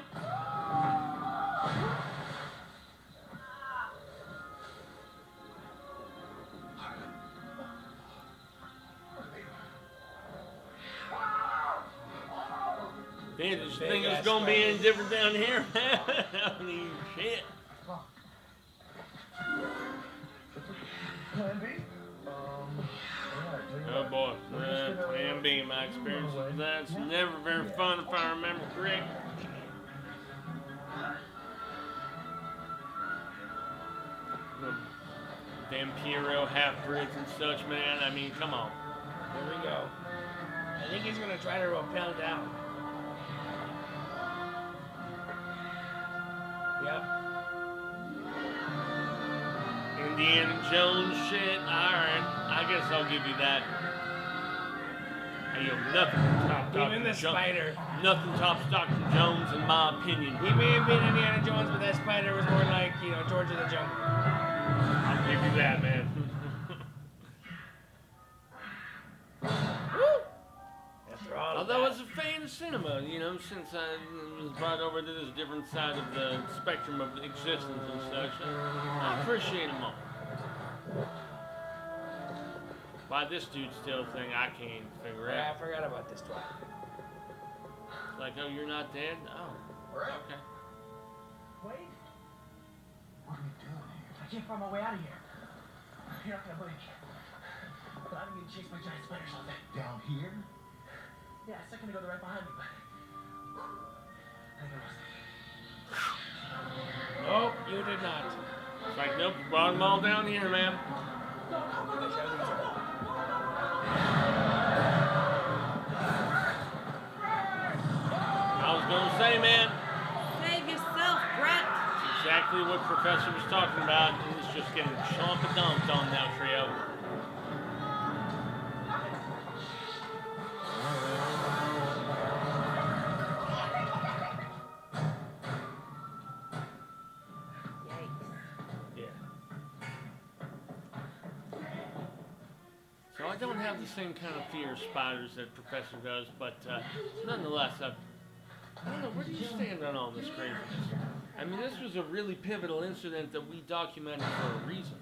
Man, did you think it was gonna be any different down here, man? I mean, shit. Oh boy, Plan B, my experience with that's never very fun if I remember correct. The Vampiro half-breeds and such, man. I mean, come on. Here we go. I think he's gonna try to rappel down. Yep. Indiana Jones shit. Alright, I guess I'll give you that. Hey, yo, nothing tops Even the spider. Nothing tops Dr. Jones, in my opinion. He may have been Indiana Jones, but that spider was more like, George of the Jungle. I'll give you that, man. Although as a fan of cinema, since I was brought over to this different side of the spectrum of existence and such, I appreciate them all. Why this dude still thing I can't even figure Yeah, I out. forgot about this one. Like, oh, you're not dead? Oh, okay. Wait. What are you doing here? I can't find my way out of here. You're not gonna believe it. But I'm getting chased by giant spiders all day. Down here? Yeah, a second ago they're right behind me, but I think I lost Nope, you did not. It's like, nope, you brought them all down here, man. I was gonna say, man, Save yourself, Brett. exactly what Professor was talking about. It's just getting chomp-a-dumped on now, trio. So I don't have the same kind of fear of spiders that Professor does, but nonetheless, I don't know, where do you stand on all this craziness? I mean, this was a really pivotal incident that we documented for a reason.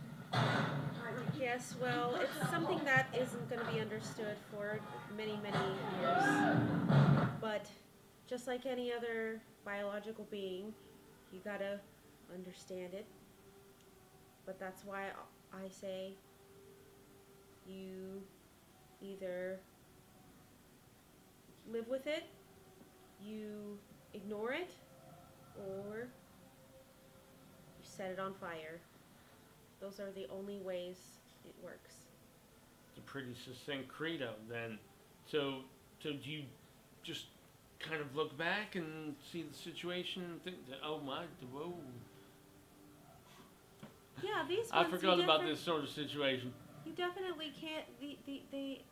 Yes, well, it's something that isn't going to be understood for many, many years. But just like any other biological being, you gotta understand it. But that's why I say you either live with it, you ignore it, or you set it on fire. Those are the only ways it works. It's a pretty succinct credo then. So do you just kind of look back and see the situation and think that, oh my, whoa. Yeah, these I ones forgot about this sort of situation. You definitely can't, they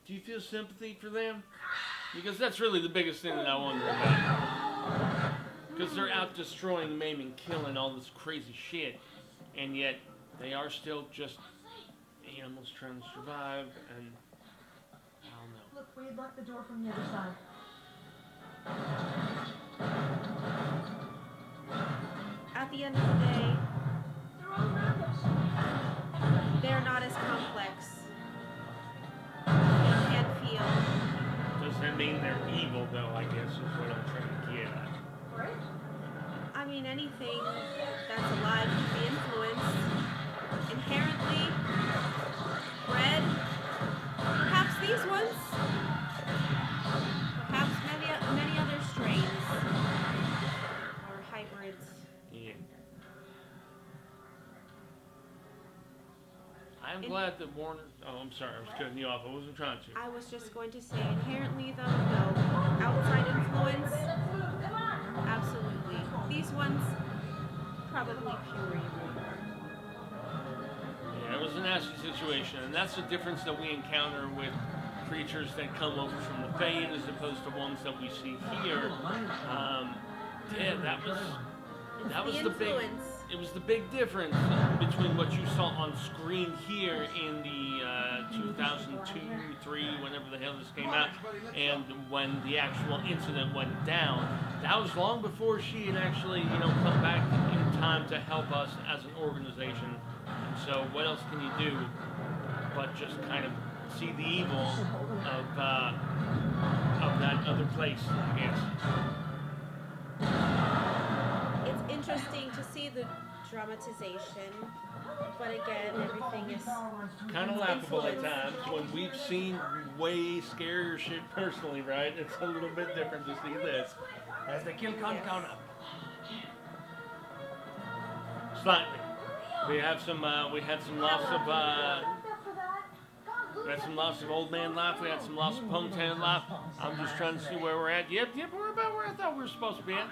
Do you feel sympathy for them? Because that's really the biggest thing that I wonder about. Because they're out destroying, maiming, killing all this crazy shit. And yet, they are still just animals trying to survive, and I don't know. Look, we had locked the door from the other side. at the end of the day, they're not as complex. They can't feel. Does that mean they're evil, though, I guess, is what I'm trying to get at. I mean, anything that's alive can be influenced inherently, bred, perhaps these ones, perhaps many other strains or hybrids. Yeah. I'm glad that Warner... Oh, I'm sorry, I was cutting you off. I wasn't trying to. I was just going to say, inherently though, no. Outside influence, absolutely. These ones, probably pure evil. Yeah, it was a nasty situation, and that's the difference that we encounter with creatures that come over from the Fade as opposed to ones that we see here. Yeah, that was the big... It was the big difference between what you saw on screen here in the 2002, 3, whenever the hell this came out, and when the actual incident went down. That was long before she had actually, come back in time to help us as an organization. And so what else can you do but just kind of see the evil of that other place, I guess. It's interesting to see the dramatization, but again, everything is kind of laughable at times when we've seen way scarier shit personally, right? It's a little bit different to see this. As the kill count up. Slightly. We had some loss of old man life. We had some loss of hometown life. I'm just trying to see where we're at. Yep, we're about where I thought we were supposed to be at.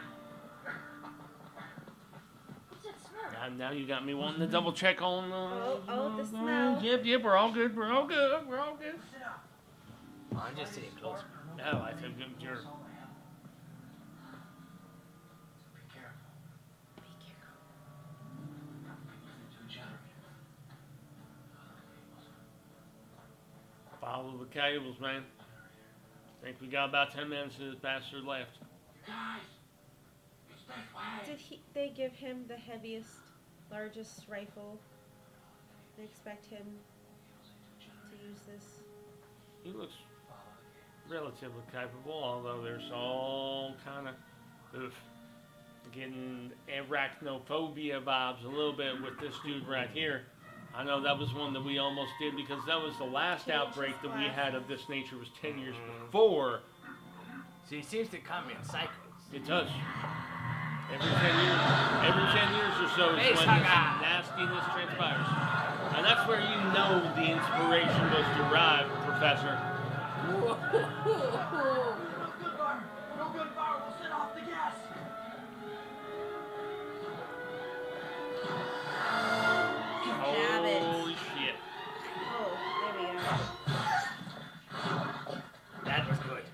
And now you got me wanting to double check on. The smell. Yep, we're all good. I'm just sitting close. No, I think you're. Follow the cables, man. I think we got about 10 minutes of this bastard left. Did they give him the heaviest, largest rifle? They expect him to use this? He looks relatively capable, although there's all kind of getting arachnophobia vibes a little bit with this dude right here. I know that was one that we almost did because that was the last outbreak that we had of this nature was 10 years before. See, it seems to come in cycles. It does. Every 10 years or so is when this nastiness transpires. And that's where you know the inspiration was derived, Professor. No good fire, we'll set off the gas. Holy shit. Oh, there we go. That was good.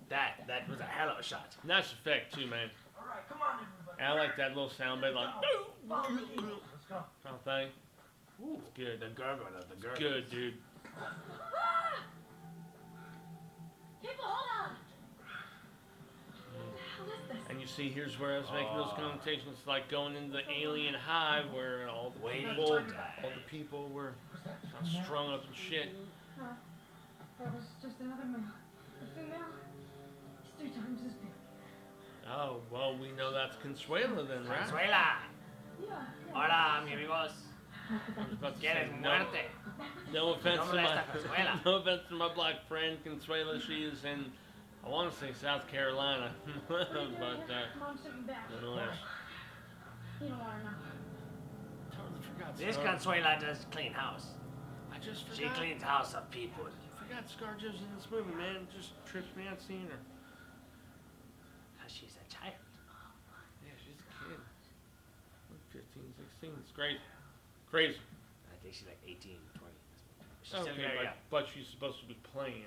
That was a hell of a shot. Nice effect too, man. Alright, come on everybody. I like that little sound bit like Let's go. kind of thing. Ooh, It's good. the gurgle of the gurgle. Good, dude. People, hold on. And you see, here's where I was making those connotations. It's like going into the alien hive where all the people were strung up and shit. That was just another male. A female? 3 times as big. Oh, well, we know that's Consuela then, right? Consuela. Yeah. Hola, mi amigos. I was about to ¿Quieres say, muerte? no offense No to molesta, Consuela. no offense to my black friend Consuela. She is in, I want to say South Carolina, but Mom's taking back. nonetheless. You don't want to know. Totally forgot. This Scar- Consuela does clean house. I just She forgot. cleans house of people. I forgot ScarJo's in this movie, man. It just trips me out seeing her. Because she's a child. Yeah, she's a kid. Like 15, 16. It's crazy. Crazy. I think she's like 18, 20. She's still Okay, very young. but she's supposed to be playing.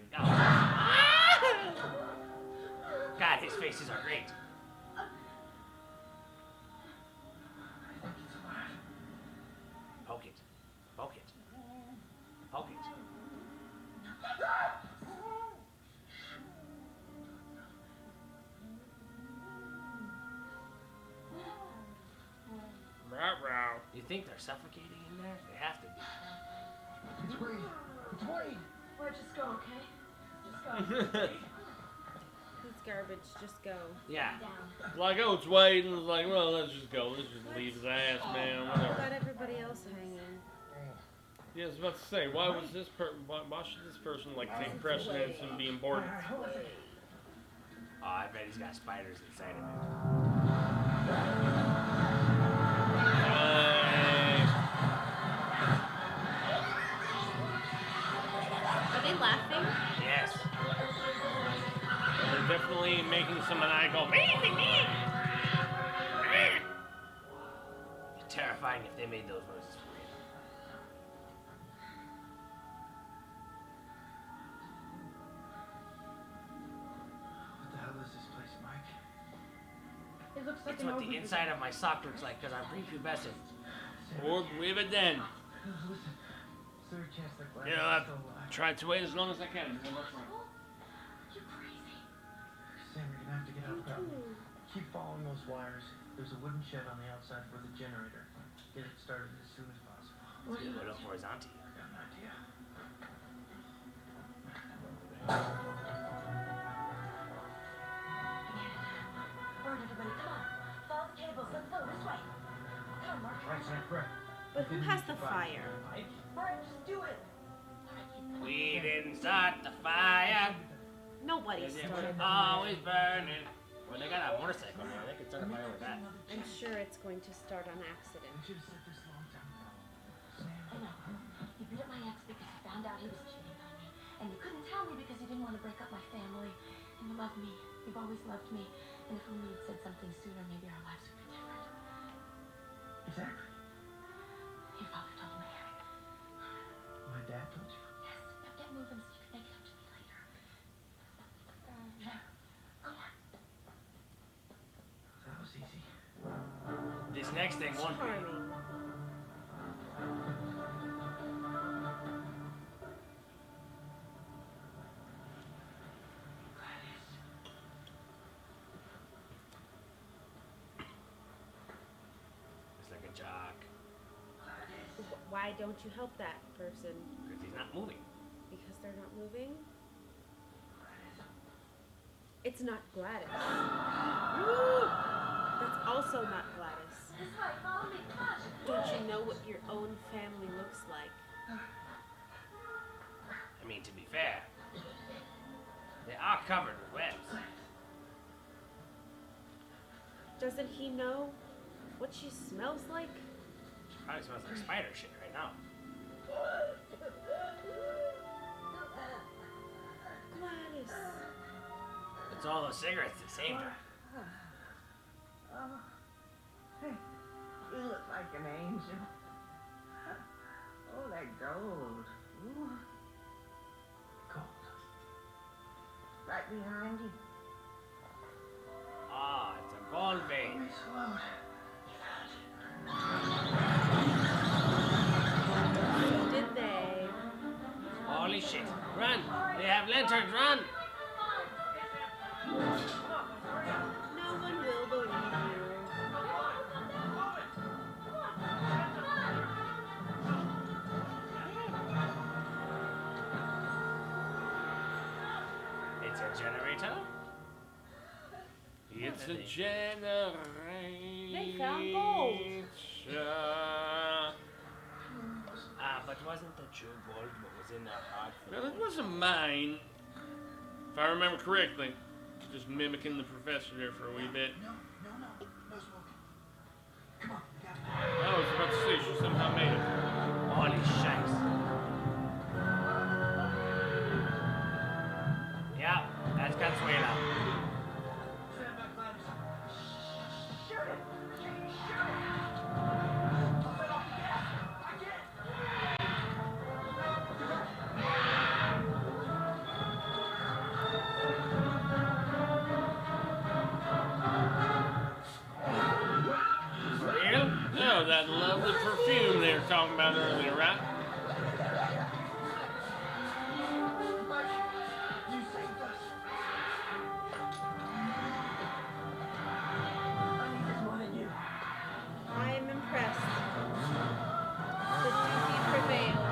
God, his faces are great. Poke it. Poke it. Poke it. Row. You think they're suffocating in there? They have to be. It's Wade. It's Wade. Well, just go, okay? Just go. It's garbage. Just go. Yeah. Like, oh, it's Wade, and it's like, well, let's just go. Let's just leave his ass, man. What Whatever. about everybody else hanging? Yeah, I was about to say, why should this person like take precedence and be important? Oh, I bet he's got spiders inside of him. Are they laughing? Yes. They're definitely making some maniacal. Terrifying if they made those noises for real. What the hell is this place, Mike? It looks like It's an what the inside of my sock looks like because I'm prepubescent. Or leave it then. Listen, is there a chance that Gladys You know, is I've still alive? tried to wait as long as I can. Sam, you're gonna have to get out without me. Keep following those wires. There's a wooden shed on the outside for the generator. Get it started as soon as possible. Let's go look for his auntie. I got an idea. Alright, everybody, come on. Follow the cables. Let's go this way. Come on, Mark. Right, Sam, correct. But who has the fire? Alright, just do it. We didn't start the fire. Nobody It started was the always fire. burning. Well, they got a motorcycle now. They could start a fire with that. I'm sure it's going to start on accident. We should have said this a long time ago. I know. You beat up my ex because you found out he was cheating on me. And you couldn't tell me because you didn't want to break up my family. And you love me. You've always loved me. And if only you'd said something sooner, maybe our lives would be different. Exactly. Your father told me. My dad told you. Yes. Now get moving so you can make it up to me later. Come on. That was easy. This next thing won't be. Charming. It's like a jock. Why don't you help that person? Because he's not moving. Because they're not moving? It's not Gladys. That's also not Gladys. This way, follow me. Come on. Don't you know what your own family looks like? I mean, to be fair, they are covered with webs. Doesn't he know what she smells like? She probably smells like spider shit right now. Gladys. It's all those cigarettes that saved her. Oh, hey, you look like an angel. Oh, that gold. Ooh. Gold. Right behind you. Ah, it's a gold vein. Explode. Did they? Holy shit. Run! They have lanterns, run! No one will believe you. It's a generator? It's a generation. They found gold. But wasn't the true gold what was in that heart? Well, it wasn't mine. If I remember correctly. Just mimicking the professor there for a wee bit. No smoking. Come on, we gotta go. I was about to say she somehow made it. Holy shite. Yeah, that's Consuelo. Stand back, Gladys. Shoot it! Shoot it! I'll set off the gas. I get it. Oh, that lovely perfume they were talking about earlier, right? You saved us. I need this more than you. I'm impressed. The duty prevailed.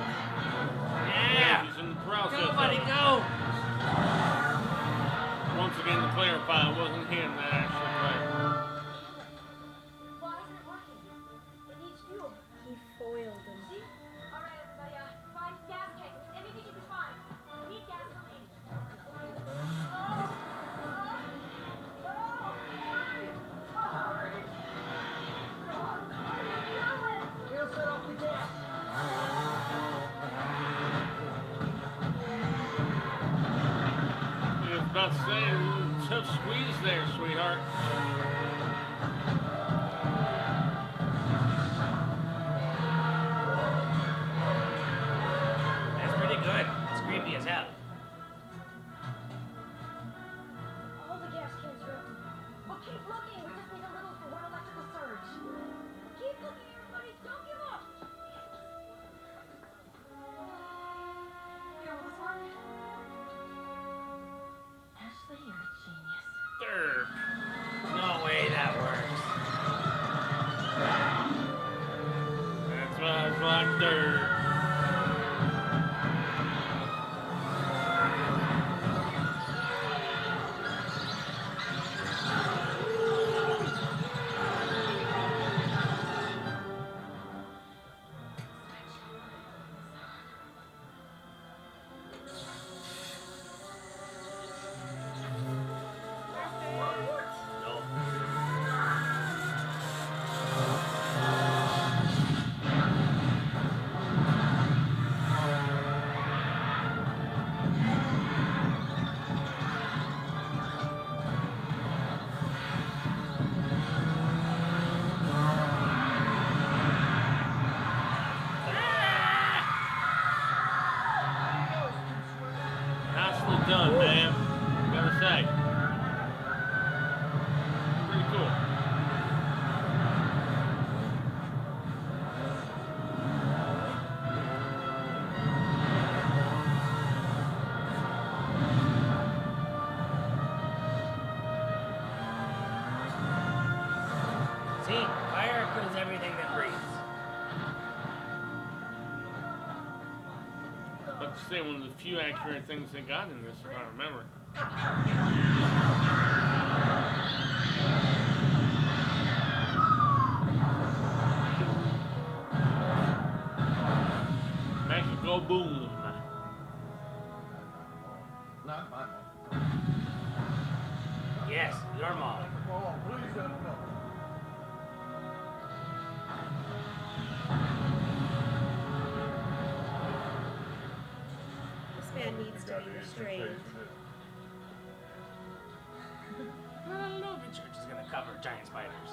Yeah. He's in the process. Go, buddy, go. Once again, to clarify, it wasn't him that actually played. Why isn't it working? It needs fuel. He foiled him. See? All right, everybody, find gas tank. Anything you can find. We need gasoline. We'll set off the gas. I was about to say, tough squeeze there, sweetheart. That's pretty good. It's creepy as hell. All the gas cans are empty. Well, keep looking. We just need a little for one electrical surge. Keep looking, everybody. Don't give up. Here, will this work? Ashley, you're a genius. Derp. No way that works. That's why it's like dirt. Nicely done, man. Gotta say. Pretty cool. See, fire kills everything that breathes. But to say one of the few accurate things they got in this, if I remember. Mexico boom. Not my fault. Yes, your mom. Oh, please don't know. This man needs to be restrained. Well, I don't know if the church is gonna cover giant spiders.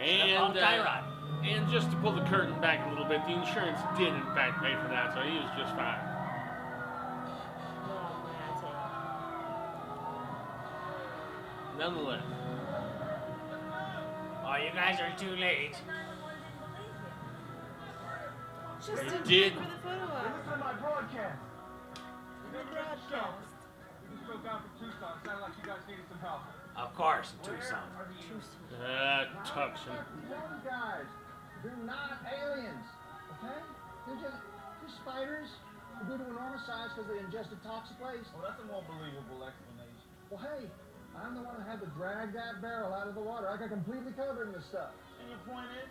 And, Chiron. and just to pull the curtain back a little bit, the insurance did in fact pay for that, so he was just fine. Nonetheless. Oh, you guys are too late. Just in did. time for the photo op. Listen to my broadcast. The broadcast. We just drove down from Tucson. Sounded like you guys needed some help. Of course, Tucson. Tucson. Young guys, they're not aliens, okay? They're just spiders who grew to enormous size because they ingested toxic waste. Well, that's a more believable explanation. Well, hey, I'm the one that had to drag that barrel out of the water. I got completely covered in this stuff. And your point is?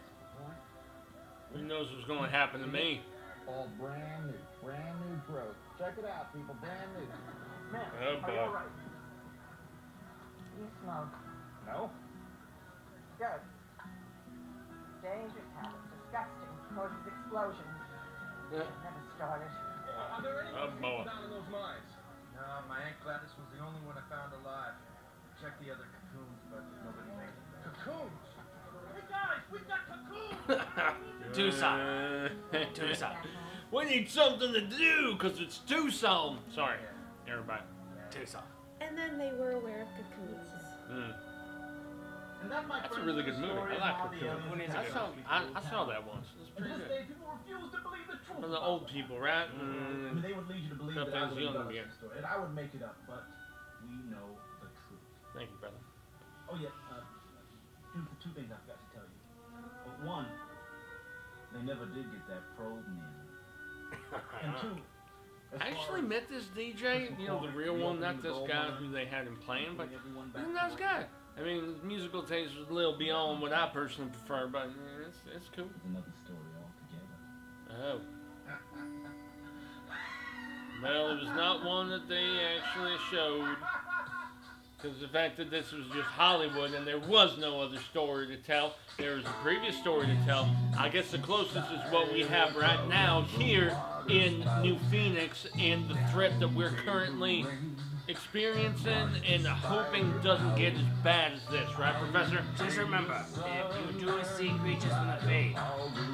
Who knows what's going to happen to me? All brand new growth. Check it out, people, brand new. Man, Oh, are you boy. all right? You smoke. No? Good. Dangerous habit. Disgusting. Causes explosions. Never started. Are there any Oh, boy. down in those mines? No, my Aunt Gladys was the only one I found alive. Checked the other cocoons, but nobody made it. Cocoons! Hey guys, we got cocoons! Tucson. Tucson. We need something to do because it's Tucson. Sorry, everybody. Tucson. And then they were aware of cocoons. And that, my That's a friend, really is good the movie. story I of like how the Cocoon. aliens I attacked saw, I saw that once. It's And pretty to this good. day, people refuse to believe the truth. From the old people, right? I mean, they would lead you to believe Stuff that I things would young embellish again. the story, and I would make it up, but we know the truth. Thank you, brother. Oh yeah, two things I forgot to tell you. But one, they never did get that probe near. And two, I actually met this DJ, you know, the real one, not this guy who they had him playing, but he's a nice guy. I mean, his musical taste was a little beyond what I personally prefer, but it's cool. It's another story altogether. Oh. Well, it was not one that they actually showed. Because the fact that this was just Hollywood and there was no other story to tell. There was a previous story to tell. I guess the closest is what we have right now here in New Phoenix and the threat that we're currently experiencing and hoping doesn't get as bad as this, right, Professor? Just remember, if you do see creatures from the fade,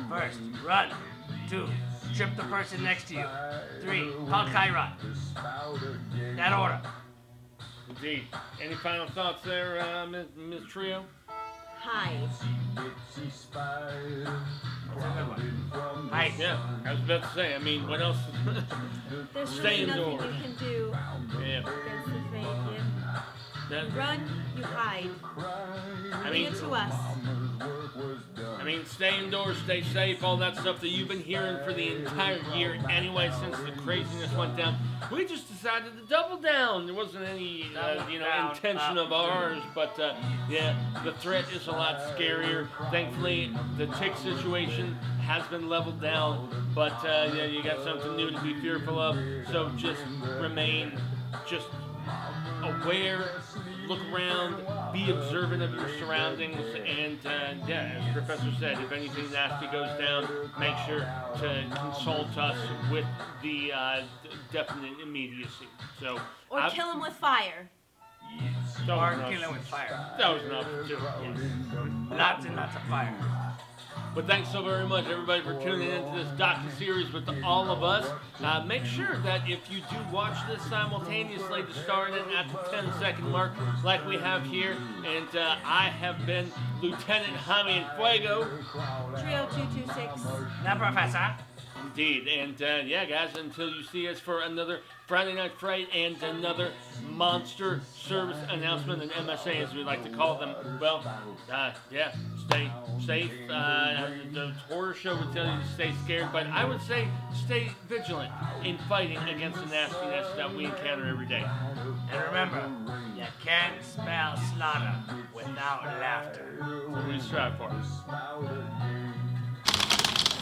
first, run. 2, trip the person next to you. 3, call Chiron. That order. Indeed. Any final thoughts there, Ms. Trio? Hide. Hide. Yeah, I was about to say, I mean, what else? There's Stay really nothing indoors. you can do Yeah. against the fate. That- You run, you hide. I Leave mean, it to us. stay indoors, stay safe, all that stuff that you've been hearing for the entire year anyway since the craziness went down. We just decided to double down. There wasn't any, intention of ours, but yeah, the threat is a lot scarier. Thankfully, the tick situation has been leveled down, but yeah, you got something new to be fearful of. So just remain just aware, look around, be observant of your surroundings, and yeah, as Professor said, if anything nasty goes down, make sure to consult us with the definite immediacy. So, Or kill him with fire. Or kill him with fire. That was an option too. Lots and lots of fire. But thanks so very much, everybody, for tuning into this docu-series with all of us. Make sure that if you do watch this simultaneously, to start it at the 10-second mark, like we have here. And I have been Lieutenant Jaime Fuego. Trio 226. Now, Professor. Indeed. And yeah, guys, until you see us for another Friday Night Fright and another monster service announcement, and MSA as we like to call them. Well, yeah, stay safe. The horror show would tell you to stay scared, but I would say stay vigilant in fighting against the nastiness that we encounter every day. And remember, you can't spell slaughter without laughter. That's what we strive for.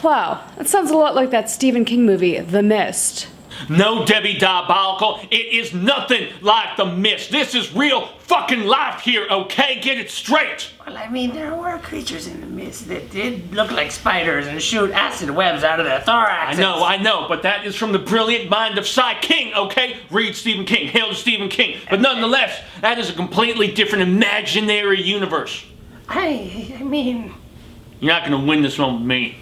Wow, that sounds a lot like that Stephen King movie, The Mist. No, Debbie Diabolical, it is nothing like The Mist. This is real fucking life here, okay? Get it straight! Well, I mean, there were creatures in the mist that did look like spiders and shoot acid webs out of their thoraxes. I know, but that is from the brilliant mind of Cy King, okay? Read Stephen King, hail to Stephen King. But nonetheless, that is a completely different imaginary universe. I mean... You're not gonna win this one with me.